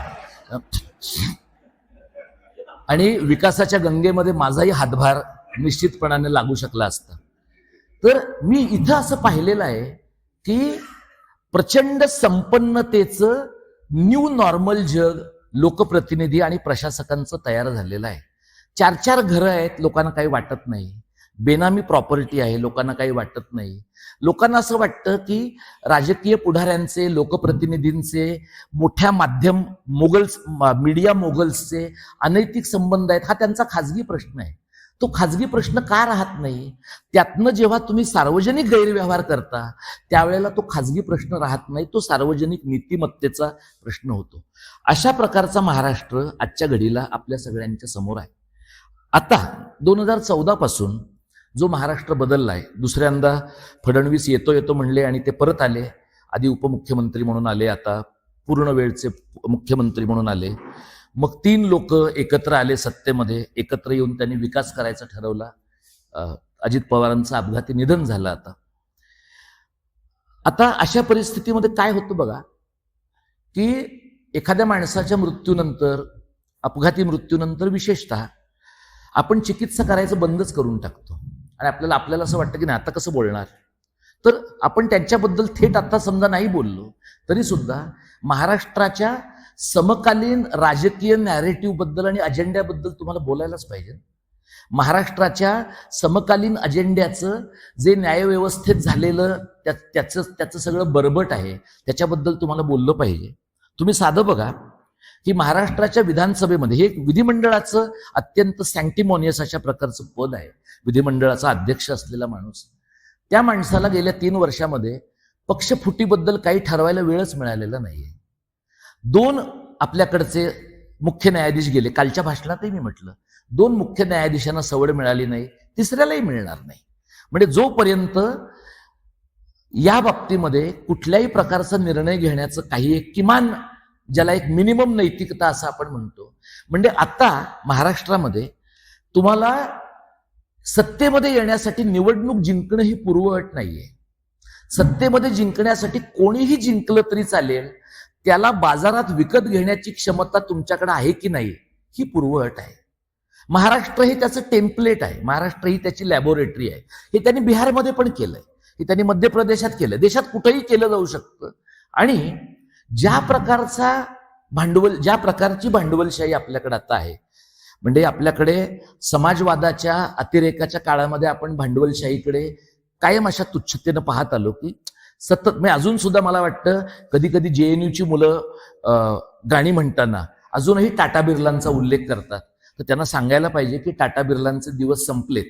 आणि विकासाच्या गंगेमध्ये माझाही हातभार निश्चितपणाने लागू शकला असता. तर मी इथं असं पाहिलेलं आहे की प्रचंड संपन्नतेचं न्यू नॉर्मल जग लोकप्रतिनिधी आणि प्रशासकांचं तयार झालेलं आहे. 4-4 घरं आहेत, लोकांना काही वाटत नाही. बेनामी प्रॉपर्टी आहे, लोकांना काही वाटत नाही. लोकांना असं वाटतं की राजकीय पुढाऱ्यांचे, लोकप्रतिनिधींचे, मोठ्या माध्यम मीडिया मोगल्सचे अनैतिक संबंध आहेत. हा त्यांचा खाजगी प्रश्न आहे. तो खाजगी प्रश्न का राहत नाही? त्यातनं जेव्हा तुम्ही सार्वजनिक गैरव्यवहार करता त्यावेळेला तो खाजगी प्रश्न राहत नाही, तो सार्वजनिक नीतिमत्तेचा प्रश्न होतो. अशा प्रकारचा महाराष्ट्र आजच्या घडीला आपल्या सगळ्यांच्या समोर आहे. आता 2014 पासून जो महाराष्ट्र बदललाय, दुसऱ्यांदा फडणवीस येतो म्हणले आणि ते परत आले. आधी उपमुख्यमंत्री म्हणून आले, आता पूर्ण वेळचे मुख्यमंत्री म्हणून आले. मग 3 लोक एकत्र आले सत्तेमध्ये. एकत्र येऊन त्यांनी विकास करायचा ठरवला. अजित पवारांचं अपघाती निधन झालं. आता अशा परिस्थितीमध्ये काय होतं बघा, की एखाद्या माणसाच्या मृत्यूनंतर, अपघाती मृत्यूनंतर विशेषतः आपण चिकित्सा करायचं बंदच करून टाकतो. आणि आपल्याला असं वाटतं की नाही, आता कसं बोलणार. तर आपण त्यांच्याबद्दल थेट आता समजा नाही बोललो तरी सुद्धा महाराष्ट्राच्या समकालीन राजकीय नॅरेटिव्ह बद्दल आणि अजेंड्याबद्दल तुम्हाला बोलायलाच पाहिजे. महाराष्ट्राच्या समकालीन अजेंड्याचं जे न्यायव्यवस्थेत झालेलं त्याचं सगळं बरबट आहे, त्याच्याबद्दल तुम्हाला बोललं पाहिजे. तुम्ही साधं बघा की महाराष्ट्राच्या विधानसभेमध्ये, हे विधिमंडळाचं अत्यंत सँक्टिमोनियस अशा प्रकारचं पद आहे, विधिमंडळाचा अध्यक्ष असलेला माणूस. त्या माणसाला गेल्या 3 वर्षामध्ये पक्षफुटीबद्दल काही ठरवायला वेळच मिळालेला नाहीये. 2 आपल्याकडचे मुख्य न्यायाधीश गेले. कालच्या भाषणातही मी म्हटलं, 2 मुख्य न्यायाधीशांना सवड मिळाली नाही, तिसऱ्यालाही मिळणार नाही. म्हणजे जोपर्यंत या बाबतीमध्ये कुठल्याही प्रकारचा निर्णय घेण्याचं काही एक किमान, ज्याला एक मिनिमम नैतिकता असं आपण म्हणतो, म्हणजे आता महाराष्ट्रामध्ये तुम्हाला सत्तेमध्ये येण्यासाठी निवडणूक जिंकणं ही पूर्वअट नाहीये. सत्तेमध्ये जिंकण्यासाठी कोणीही जिंकलं तरी चालेल, त्याला बाजारात विकत घेण्याची क्षमता तुमच्याकडे आहे की नाही ही पूर्वअट आहे. महाराष्ट्र हे त्याचं टेम्पलेट आहे, महाराष्ट्र ही त्याची लॅबोरेटरी आहे. हे त्यांनी बिहारमध्ये पण केलंय, हे त्यांनी मध्य प्रदेशात केलं, देशात कुठेही केलं जाऊ शकतं. आणि ज्या प्रकारची भांडवलशाही आपल्याकडे आता आहे, म्हणजे आपल्याकडे समाजवादाच्या अतिरेकाच्या काळामध्ये आपण भांडवलशाहीकडे कायम अशा तुच्छतेनं पाहत आलो की सतत, मी अजून सुद्धा मला वाटतं कधी कधी JNUची मुलं गाणी म्हणताना अजूनही टाटा बिर्लांचा उल्लेख करतात. तर त्यांना सांगायला पाहिजे की टाटा बिर्लांचे दिवस संपलेत,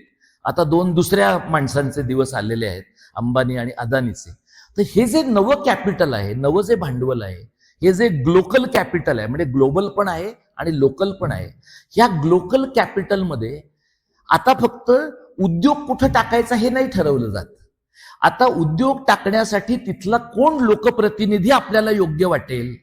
आता 2 दुसऱ्या माणसांचे दिवस आलेले आहेत, अंबानी आणि अदानीचे. तर हे जे नवं कॅपिटल आहे, नवं जे भांडवल आहे, हे जे ग्लोकल कॅपिटल आहे, म्हणजे ग्लोबल पण आहे आणि लोकल पण आहे, या ग्लोकल कॅपिटलमध्ये आता फक्त उद्योग कुठं टाकायचा हे नाही ठरवलं जात. आता उद्योग टाकण्यासाठी तिथला कोण लोकप्रतिनिधी आपल्याला योग्य वाटेल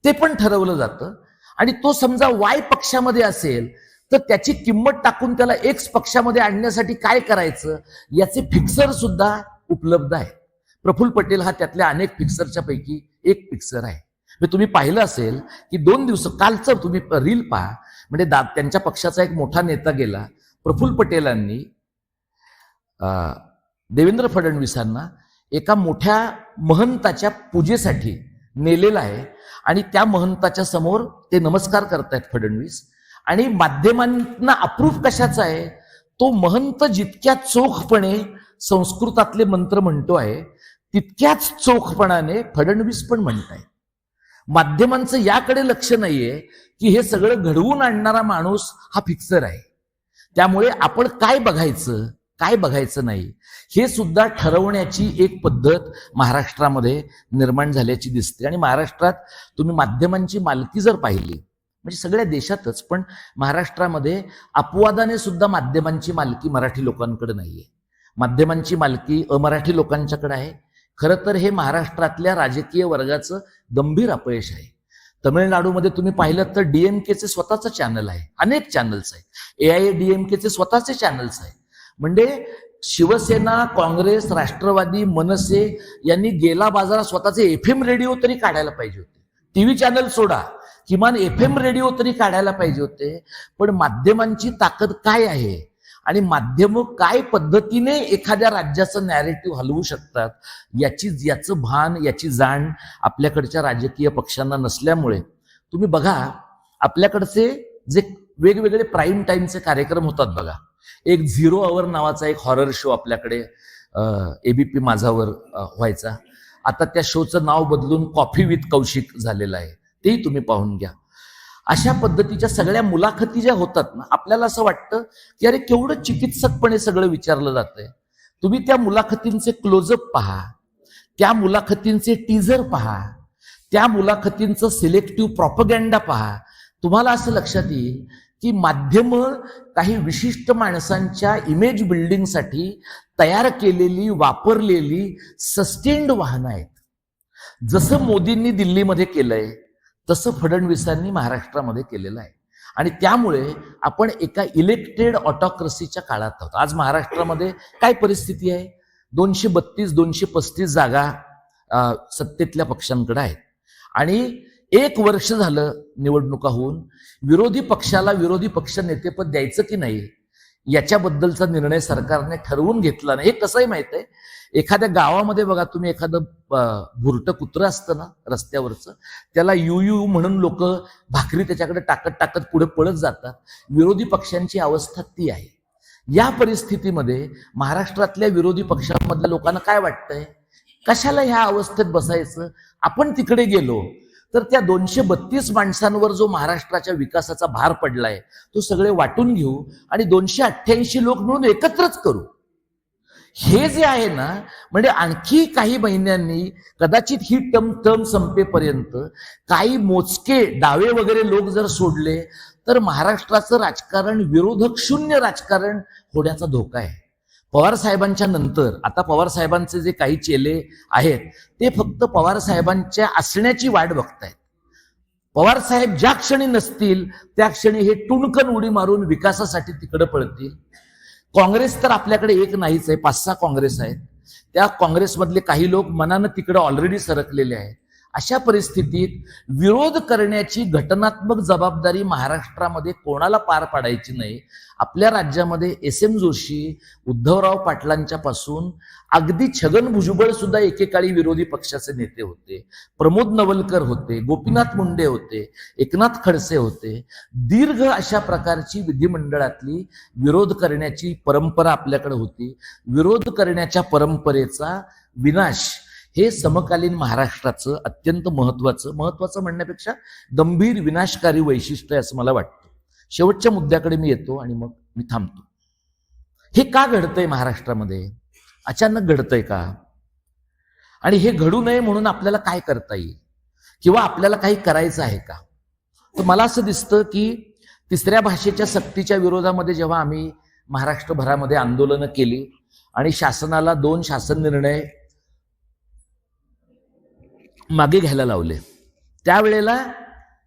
ते पण ठरवलं जातं. आणि तो समजा Y पक्षामध्ये असेल तर त्याची किंमत टाकून त्याला X पक्षामध्ये आणण्यासाठी काय करायचं याचे फिक्सर सुद्धा उपलब्ध आहे. प्रफुल्ल पटेल हा त्यातल्या अनेक फिक्सरच्या पैकी एक फिक्सर आहे. म्हणजे तुम्ही पाहिलं असेल की 2 दिवस कालचं तुम्ही रील पहा, म्हणजे त्यांच्या पक्षाचा एक मोठा नेता गेला, प्रफुल्ल पटेलांनी देवेंद्र फडणवीसांना एका मोठ्या महंताच्या पूजेसाठी नेलेला आहे आणि त्या महंताच्या समोर ते नमस्कार करतायत फडणवीस. आणि माध्यमांना अप्रूव्ह कशाचा आहे, तो महंत जितक्या चोखपणे संस्कृतातले मंत्र म्हणतो आहे तितक्याच चोखपणाने फडणवीस पण म्हणताय. माध्यमांचं याकडे लक्ष नाहीये की हे सगळं घडवून आणणारा माणूस हा फिक्सर आहे. त्यामुळे आपण काय बघायचं काय बघायचं नाही हे सुद्धा ठरवण्याची एक पद्धत महाराष्ट्रामध्ये निर्माण झाल्याची दिसते. आणि महाराष्ट्रात तुम्ही माध्यमांची मालकी जर पाहिली, म्हणजे सगळ्या देशातच, पण महाराष्ट्रामध्ये अपवादाने सुद्धा माध्यमांची मालकी मराठी लोकांकडे नाहीये. माध्यमांची मालकी अमराठी लोकांच्याकडे आहे. खरं तर हे महाराष्ट्रातल्या राजकीय वर्गाचं गंभीर अपयश आहे. तमिळनाडूमध्ये तुम्ही पाहिलं तर DMKचे स्वतःचं चॅनल आहे, अनेक चॅनल्स आहेत, AIADMKचे स्वतःचे चॅनल्स आहेत. म्हणजे शिवसेना, काँग्रेस, राष्ट्रवादी, मनसे यांनी गेला बाजारात स्वतःचे FM रेडिओ तरी काढायला पाहिजे होते. TV चॅनल सोडा, किमान FM रेडिओ तरी काढायला पाहिजे होते. पण माध्यमांची ताकद काय आहे आणि माध्यम काय पद्धतीने एखाद्या राज्याचं नॅरेटिव्ह हलवू शकतात याचं भान, याची जाण आपल्याकडच्या राजकीय पक्षांना नसल्यामुळे तुम्ही बघा, आपल्याकडचे जे वेगवेगळे प्राईम टाईमचे कार्यक्रम होतात बघा, एक 0 आवर नावाचा एक हॉरर शो आपल्याकडे ABP माझावर व्हायचा. आता त्या शोचं नाव बदलून कॉफी विथ कौशिक झालेलं आहे, तेही तुम्ही पाहून घ्या. अशा पद्धतीच्या सगळ्या मुलाखती ज्या होतात ना, आपल्याला असं वाटतं की अरे केवढं चिकित्सकपणे सगळं विचारलं जातंय. तुम्ही त्या मुलाखतींचे क्लोजअप पहा, त्या मुलाखतींचे टीजर पहा, त्या मुलाखतींचं सिलेक्टिव्ह प्रॉपगँडा पहा. तुम्हाला असं लक्षात येईल की माध्यम काही विशिष्ट माणसांच्या इमेज बिल्डिंगसाठी तयार केलेली, वापरलेली सस्टेन्ड वाहनं आहेत. जसं मोदींनी दिल्लीमध्ये केलंय तसं फडणवीसांनी महाराष्ट्रामध्ये केलेलं आहे. आणि त्यामुळे आपण एका इलेक्टेड ऑटोक्रसीच्या काळात आहोत. आज महाराष्ट्रामध्ये काय परिस्थिती आहे, 232-235 जागा सत्तेतल्या पक्षांकडे आहेत. आणि 1 वर्ष झालं निवडणुका होऊन विरोधी पक्षाला विरोधी पक्ष नेतेपद द्यायचं की नाही याच्याबद्दलचा निर्णय सरकारने ठरवून घेतला नाही. हे कसंही माहित आहे, एखाद्या गावामध्ये बघा तुम्ही, एखादं भुरटं कुत्रं असतं ना रस्त्यावरचं, त्याला यू म्हणून लोक भाकरी त्याच्याकडे टाकत टाकत पुढे पळत जातात. विरोधी पक्षांची अवस्था ती आहे. या परिस्थितीमध्ये महाराष्ट्रातल्या विरोधी पक्षांमधल्या लोकांना काय वाटतंय, कशाला ह्या अवस्थेत बसायचं, आपण तिकडे गेलो तर त्या 232 माणसांवर जो महाराष्ट्राच्या विकासाचा भार पडलाय तो सगळे वाटून घेऊ आणि 288 लोक मिळून एकत्रच करू. हे जे आहे ना, म्हणजे आणखी काही महिन्यांनी कदाचित ही टर्म संपेपर्यंत काही मोजके डावे वगैरे लोक जर सोडले तर महाराष्ट्राचं राजकारण विरोधक शून्य राजकारण होण्याचा धोका आहे. पवार साहेबांच्या नंतर आता पवार साहेबांचे जे काही चेले आहेत ते फक्त पवार साहेबांच्या असण्याची वाट बघतायत. पवार साहेब ज्या क्षणी नसतील त्या क्षणी हे टुणकन उडी मारून विकासासाठी तिकडे पळतील. काँग्रेस तर आपल्याकडे एक नाहीच आहे, 5-6 काँग्रेस आहेत. त्या काँग्रेसमधले काही लोक मनानं तिकडे ऑलरेडी सरकलेले आहेत. अशा परिस्थितीत विरोध करण्याची घटनात्मक जबाबदारी महाराष्ट्रामध्ये कोणाला पार पाडायची नाही. आपल्या राज्यामध्ये एस.एम. जोशी, उद्धवराव पाटलांच्या पासून अगदी छगन भुजबळ सुद्धा एकेकाळी विरोधी पक्षाचे नेते होते. प्रमोद नवलकर होते, गोपीनाथ मुंडे होते, एकनाथ खडसे होते. दीर्घ अशा प्रकारची विधिमंडळातली विरोध करण्याची परंपरा आपल्याकडे होती. विरोध करण्याच्या परंपरेचा विनाश हे समकालीन महाराष्ट्राचं अत्यंत महत्वाचं म्हणण्यापेक्षा गंभीर विनाशकारी वैशिष्ट्य आहे असं मला वाटतं. शेवटच्या मुद्द्याकडे मी येतो आणि मग मी थांबतो. हे का घडतंय महाराष्ट्रामध्ये? अचानक घडतंय का? आणि हे घडू नये म्हणून आपल्याला काय करता येईल किंवा आपल्याला काही करायचं आहे का? तर मला असं दिसतं की तिसऱ्या भाषेच्या सक्तीच्या विरोधामध्ये जेव्हा आम्ही महाराष्ट्रभरामध्ये आंदोलनं केली आणि शासनाला 2 शासन निर्णय मागे घ्यायला लावले, त्यावेळेला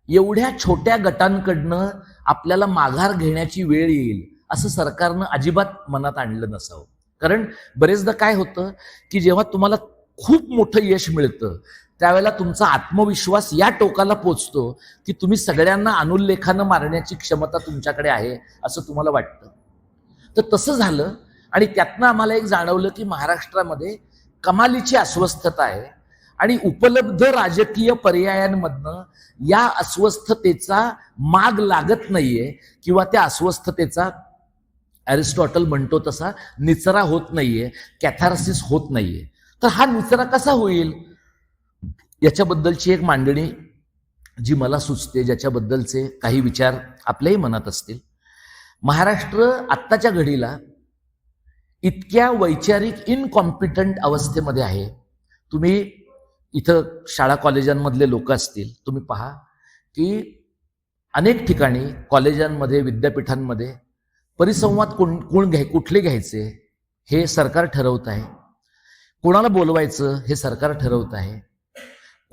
एवढ्या छोट्या गटांकडनं आपल्याला माघार घेण्याची वेळ येईल असं सरकारनं अजिबात मनात आणलं नसावं. कारण बरेचदा काय होतं की जेव्हा तुम्हाला खूप मोठं यश मिळतं त्यावेळेला तुमचा आत्मविश्वास या टोकाला पोचतो की तुम्ही सगळ्यांना अनुल्लेखानं मारण्याची क्षमता तुमच्याकडे आहे असं तुम्हाला वाटतं. तर तसं झालं आणि त्यातनं आम्हाला एक जाणवलं की महाराष्ट्रामध्ये कमालीची अस्वस्थता आहे आणि उपलब्ध राजकीय पर्यायांमधनं या अस्वस्थतेचा माग लागत नाहीये किंवा त्या अस्वस्थतेचा अरिस्टॉटल म्हणतो तसा निचरा होत नाहीये, कॅथार्सिस होत नाहीये. तर हा निचरा कसा होईल याच्याबद्दलची एक मांडणी जी मला सुचते, ज्याच्याबद्दलचे काही विचार आपल्याही मनात असतील. महाराष्ट्र आत्ताच्या घडीला इतक्या वैचारिक इनकॉम्पिटंट अवस्थेमध्ये आहे. तुम्ही इथं शाळा कॉलेजांमधले लोक असतील, तुम्ही पहा की अनेक ठिकाणी कॉलेजांमध्ये, विद्यापीठांमध्ये परिसंवाद कुठले घ्यायचे हे सरकार ठरवत आहे. कोणाला बोलवायचं हे सरकार ठरवत आहे.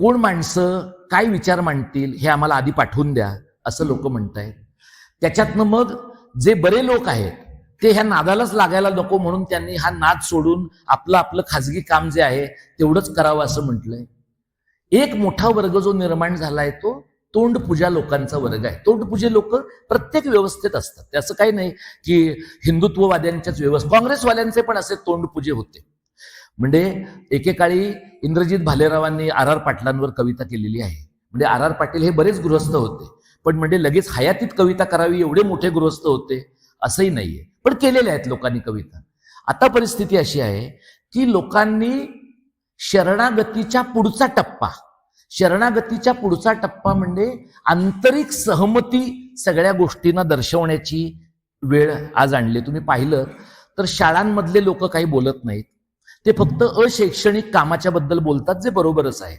कोण माणसं काय विचार मांडतील हे आम्हाला आधी पाठवून द्या असं लोक म्हणतायत. त्याच्यातनं मग जे बरे लोक आहेत ते ह्या नादालाच लागायला नको म्हणून त्यांनी हा नाद सोडून आपलं खाजगी काम जे आहे तेवढंच करावं असं म्हटलंय. एक मोठा वर्ग जो निर्माण झालाय तो तोंडपूजा लोकांचा वर्ग आहे. तोंडपूजे लोक प्रत्येक व्यवस्थेत असतात. त्याचं काही नाही की हिंदुत्ववाद्यांच्याच काँग्रेसवाल्यांचे पण असे तोंडपूजे होते. म्हणजे एकेकाळी इंद्रजित भालेरावांनी आर पाटलांवर कविता केलेली आहे. म्हणजे आर पाटील हे बरेच गृहस्थ होते, पण म्हणजे लगेच हयातीत कविता करावी एवढे मोठे गृहस्थ होते असंही नाहीये, पण केलेल्या आहेत लोकांनी कविता. आता परिस्थिती अशी आहे की लोकांनी शरणागतीच्या पुढचा टप्पा म्हणजे आंतरिक सहमती सगळ्या गोष्टींना दर्शवण्याची वेळ आज आणली. तुम्ही पाहिलं तर शाळांमधले लोक काही बोलत नाहीत, ते फक्त अशैक्षणिक कामाच्या बद्दल बोलतात, जे बरोबरच आहे.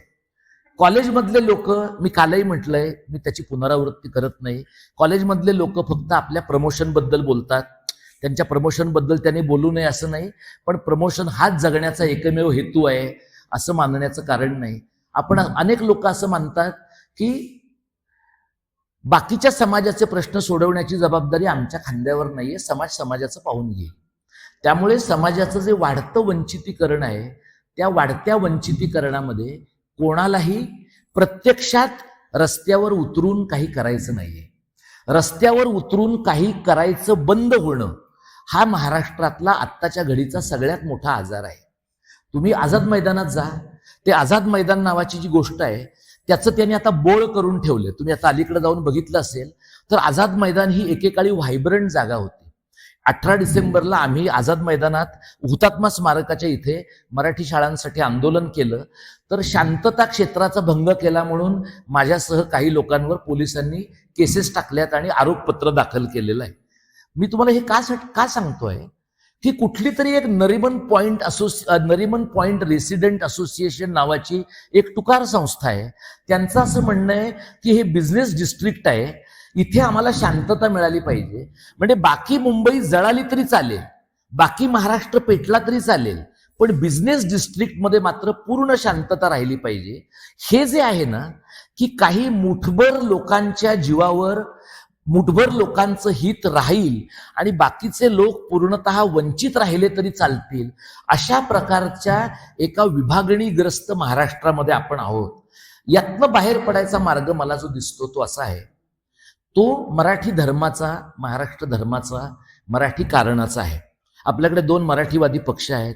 कॉलेजमधले लोक, मी कालही म्हटलंय, मी त्याची पुनरावृत्ती करत नाही, कॉलेजमधले लोक फक्त आपल्या प्रमोशन बद्दल बोलतात. त्यांच्या प्रमोशन बद्दल त्यांनी बोलू नये असं नाही, पण प्रमोशन हाच जगण्याचा एकमेव हेतू आहे असं मानण्याचं कारण नाही. अनेक लोक असं मानतात की बाकीच्या समाजाचे प्रश्न सोडवण्याची जबाबदारी आमच्या खांद्यावर नाहीये, समाज समाजाचं पाहून घेईल. त्यामुळे समाजाचं जे वाढतं वंचितीकरण आहे त्या वाढत्या वंचितीकरणामध्ये कोणालाही प्रत्यक्षात रस्त्यावर उतरून काही करायचं नाहीये. रस्त्यावर उतरून काही करायचं बंद होणं हा महाराष्ट्रातला आत्ताच्या घडीचा सगळ्यात मोठा आजार आहे. तुम्ही आझाद मैदानात जा, ते आझाद मैदान नावाची जी गोष्ट आहे त्याचं त्यांनी आता बोळ करून ठेवले. तुम्ही आता अलीकडे जाऊन बघितलं असेल तर आझाद मैदान ही एकेकाळी व्हायब्रंट जागा होती. 18 डिसेंबरला आम्ही आझाद मैदानात हुतात्मा स्मारकाच्या इथे मराठी शाळांसाठी आंदोलन केलं, तर शांतता क्षेत्राचा भंग केला म्हणून माझ्यासह काही लोकांवर पोलिसांनी केसेस टाकल्यात आणि आरोपपत्र दाखल केलेलं आहे. मी तुम्हाला हे का सांगतोय की कुठली तरी एक नरिमन पॉइंट रेसिडेंट असोसिएशन नावाची एक टुकार संस्था आहे, त्यांचं असं म्हणणं आहे की हे बिझनेस डिस्ट्रिक्ट आहे, इथे आम्हाला शांतता मिळाली पाहिजे. म्हणजे बाकी मुंबई जळाली तरी चालेल, बाकी महाराष्ट्र पेटला तरी चालेल, पण बिझनेस डिस्ट्रिक्टमध्ये मात्र पूर्ण शांतता राहिली पाहिजे. हे जे आहे ना की काही मुठभर लोकांच्या जीवावर मुठभर लोकांचं हित राहील आणि बाकीचे लोक पूर्णतः वंचित राहिले तरी चालतील, अशा प्रकारच्या एका विभागणीग्रस्त महाराष्ट्रामध्ये आपण आहोत. यातनं बाहेर पडायचा मार्ग मला जो दिसतो तो असा आहे, तो मराठी धर्माचा, महाराष्ट्र धर्माचा, मराठी कारणाचा आहे. आपल्याकडे 2 मराठीवादी पक्ष आहेत,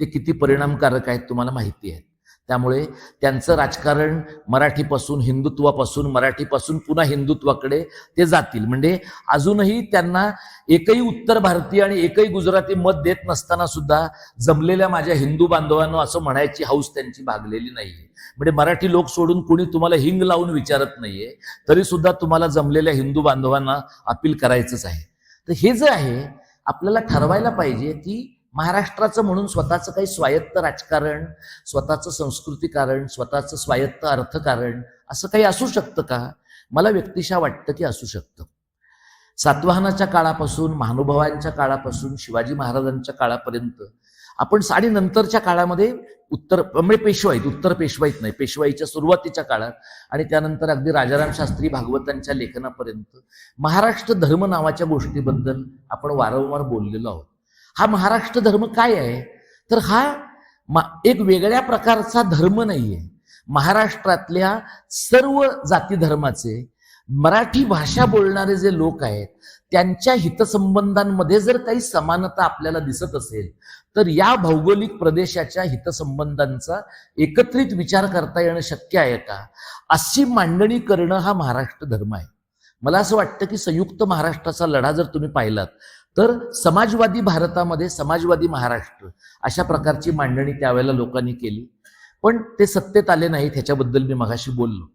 ते किती परिणामकारक आहेत तुम्हाला माहिती आहे. त्यामुळे त्यांचं राजकारण मराठीपासून, हिंदुत्वापासून, मराठीपासून पुन्हा हिंदुत्वाकडे ते जातील. म्हणजे अजूनही त्यांना एकही उत्तर भारतीय आणि एकही गुजराती मत देत नसताना सुद्धा जमलेल्या माझ्या हिंदू बांधवांनो असं म्हणायची हौस त्यांची भागलेली नाहीये. म्हणजे मराठी लोक सोडून कुणी तुम्हाला हिंग लावून विचारत नाहीये, तरी सुद्धा तुम्हाला जमलेल्या हिंदू बांधवांना अपील करायचंच आहे. तर हे जे आहे आपल्याला ठरवायला पाहिजे की महाराष्ट्राचं म्हणून स्वतःचं काही स्वायत्त राजकारण, स्वतःचं संस्कृतीकारण, स्वतःचं स्वायत्त अर्थकारण असं काही असू शकतं का? मला व्यक्तिशः वाटतं की असू शकतं. सातवाहनाच्या काळापासून, महानुभावांच्या काळापासून, शिवाजी महाराजांच्या काळापर्यंत आपण आणि नंतरच्या काळामध्ये म्हणजे पेशवाईत, उत्तर पेशवाईत नाही, पेशवाईच्या सुरुवातीच्या काळात आणि त्यानंतर अगदी राजाराम शास्त्री भागवतांच्या लेखनापर्यंत महाराष्ट्र धर्म नावाच्या गोष्टीबद्दल आपण वारंवार बोललेलो आहोत. हा महाराष्ट्र धर्म काय आहे? तर हा एक वेगळ्या प्रकारचा धर्म नाहीये. महाराष्ट्रातल्या सर्व जाती धर्माचे, मराठी भाषा बोलणारे जे लोक आहेत त्यांच्या हितसंबंधांमध्ये जर काही समानता आपल्याला दिसत असेल तर या भौगोलिक प्रदेशाच्या हितसंबंधांचा एकत्रित विचार करता येणं शक्य आहे का? अशी मांडणी करणं हा महाराष्ट्र धर्म आहे. मला असं वाटतं की संयुक्त महाराष्ट्राचा लढा जर तुम्ही पाहिलात तर समाजवादी भारतामध्ये समाजवादी महाराष्ट्र अशा प्रकारची मांडणी त्यावेळेला लोकांनी केली, पण ते सत्तेत आले नाही. त्याच्याबद्दल मी मगाशी बोललो.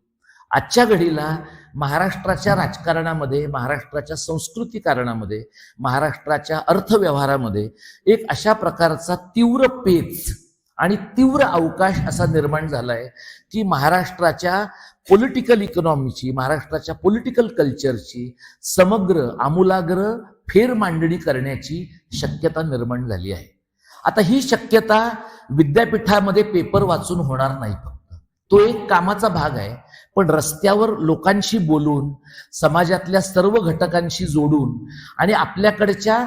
आजच्या घडीला महाराष्ट्राच्या राजकारणामध्ये, महाराष्ट्राच्या संस्कृतीकारणामध्ये, महाराष्ट्राच्या अर्थव्यवहारामध्ये एक अशा प्रकारचा तीव्र पेच आणि तीव्र अवकाश असा निर्माण झालाय की महाराष्ट्राच्या पॉलिटिकल इकॉनॉमीची, महाराष्ट्राच्या पॉलिटिकल कल्चरची समग्र आमूलाग्र फेर मांडणी करण्याची शक्यता निर्माण झाली आहे. आता ही शक्यता विद्यापीठामध्ये पेपर वाचून होणार नाही. फक्त तो एक कामाचा भाग आहे, पण रस्त्यावर लोकांशी बोलून, समाजातल्या सर्व घटकांशी जोडून आणि आपल्याकडच्या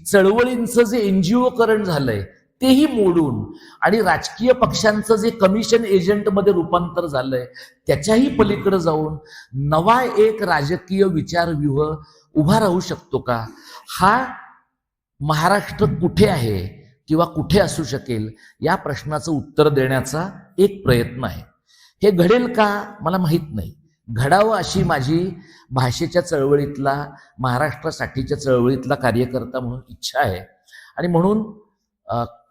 चळवळींचं जे एनजीओकरण झालंय तेही मोडून आणि राजकीय पक्षांचं जे कमिशन एजंटमध्ये रूपांतर झालंय त्याच्याही पलीकडे जाऊन नवा एक राजकीय विचारव्यूह उभा राहू शकतो का? हा महाराष्ट्र कुठे आहे किंवा कुठे असू शकेल या प्रश्नाचं उत्तर देण्याचा एक प्रयत्न आहे. हे घडेल का मला माहित नाही. घडावं अशी माझी भाषेच्या चळवळीतला, महाराष्ट्रासाठीच्या चळवळीतला कार्यकर्ता म्हणून इच्छा आहे. आणि म्हणून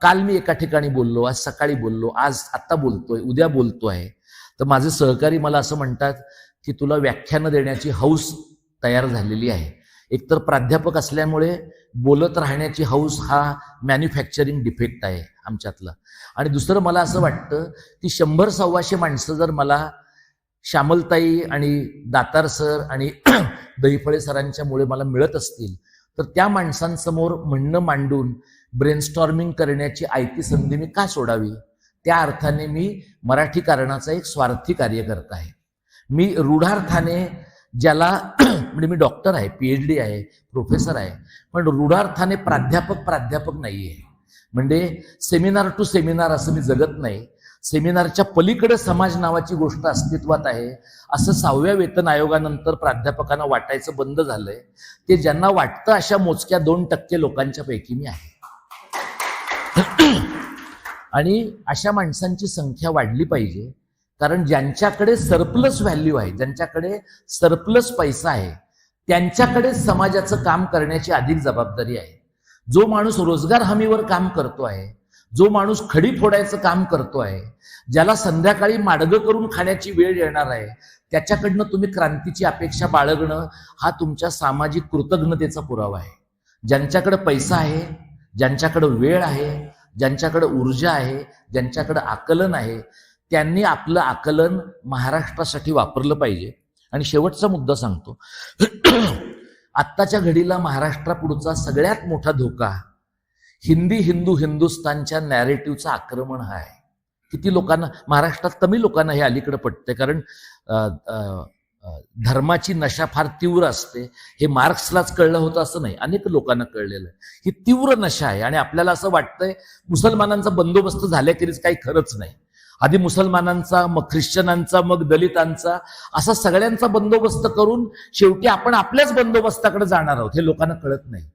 काल मी एका ठिकाणी बोललो, आज सकाळी बोललो, आज आत्ता बोलतोय, उद्या बोलतोय. तर माझे सहकारी मला असं म्हणतात की तुला व्याख्यानं देण्याची हौस तयार झालेली आहे. एकतर प्राध्यापक असल्यामुळे बोलत राहण्याची हौस हा मॅन्युफॅक्चरिंग डिफेक्ट आहे आमच्यातला. आणि दुसरं मला असं वाटतं की 100-125 माणसं जर मला श्यामलताई आणि दातार सर आणि दहीफळे सरांच्यामुळे मला मिळत असतील तर त्या माणसांसमोर म्हणणं मांडून ब्रेनस्टॉर्मिंग करण्याची आयती संधी मी का सोडावी? त्या अर्थाने मी मराठी कारणाचा एक स्वार्थी कार्यकर्ता आहे. मी रूढार्थाने ज्याला म्हणजे मी डॉक्टर आहे, PhD आहे, प्रोफेसर आहे, पण रूढार्थाने प्राध्यापक नाहीये. म्हणजे सेमिनार टू सेमिनार असं मी जगत नाही. सेमिनारच्या पलीकडे समाज नावाची गोष्ट अस्तित्वात आहे असं 6व्या वेतन आयोगानंतर प्राध्यापकांना वाटायचं बंद झालंय. ते ज्यांना वाटतं अशा मोजक्या 2% लोकांच्या पैकी मी आहे. आणि अशा माणसांची संख्या वाढली पाहिजे, कारण ज्यांच्याकडे सरप्लस व्हॅल्यू आहे, ज्यांच्याकडे सरप्लस पैसा आहे, त्यांच्याकडे समाजाचं काम करण्याची अधिक जबाबदारी आहे. जो माणूस रोजगार हमीवर काम करतो आहे, जो माणूस खडी फोडायचं काम करतो आहे, ज्याला संध्याकाळी माडगं करून खाण्याची वेळ येणार आहे, त्याच्याकडनं तुम्ही क्रांतीची अपेक्षा बाळगणं हा तुमच्या सामाजिक कृतज्ञतेचा पुरावा आहे. ज्यांच्याकडे पैसा आहे, ज्यांच्याकडे वेळ आहे, ज्यांच्याकडे ऊर्जा आहे, ज्यांच्याकडे आकलन आहे, त्यांनी आपलं आकलन महाराष्ट्रासाठी वापरलं पाहिजे. आणि शेवटचा मुद्दा सांगतो. आत्ताच्या घडीला महाराष्ट्रापुढचा सगळ्यात मोठा धोका हिंदुस्थानच्या नॅरेटिव्हचं आक्रमण हा आहे. किती लोकांना महाराष्ट्रात, कमी लोकांना हे अलीकडे पटते, कारण धर्माची नशा फार तीव्र असते. हे मार्क्सलाच कळलं होतं असं नाही, अनेक लोकांना कळलेलं आहे. ही तीव्र नशा आहे आणि आपल्याला असं वाटतंय मुसलमानांचा बंदोबस्त झाल्याखेरीज काही खरंच नाही. आधी मुसलमानांचा, मग ख्रिश्चनांचा, मग दलितांचा, असा सगळ्यांचा बंदोबस्त करून शेवटी आपण आपल्याच बंदोबस्ताकडे जाणार आहोत हे लोकांना कळत नाही.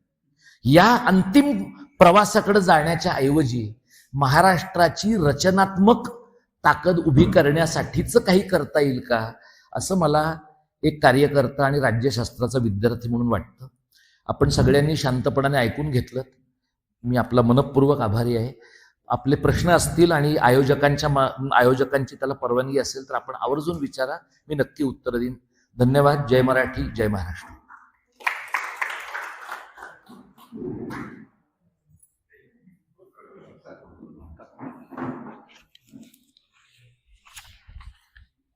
या अंतिम प्रवासाकडे जाण्याच्या ऐवजी महाराष्ट्राची रचनात्मक ताकद उभी करण्यासाठीच काही करता येईल का, असं मला एक कार्यकर्ता आणि राज्यशास्त्राचा विद्यार्थी म्हणून वाटतं. आपण सगळ्यांनी शांतपणाने ऐकून घेतलं, मी आपला मनःपूर्वक आभारी आहे. आपले प्रश्न असतील आणि आयोजकांची त्याला परवानगी असेल तर आपण आवर्जून विचारा, मी नक्की उत्तर देईन. धन्यवाद. जय मराठी, जय महाराष्ट्र.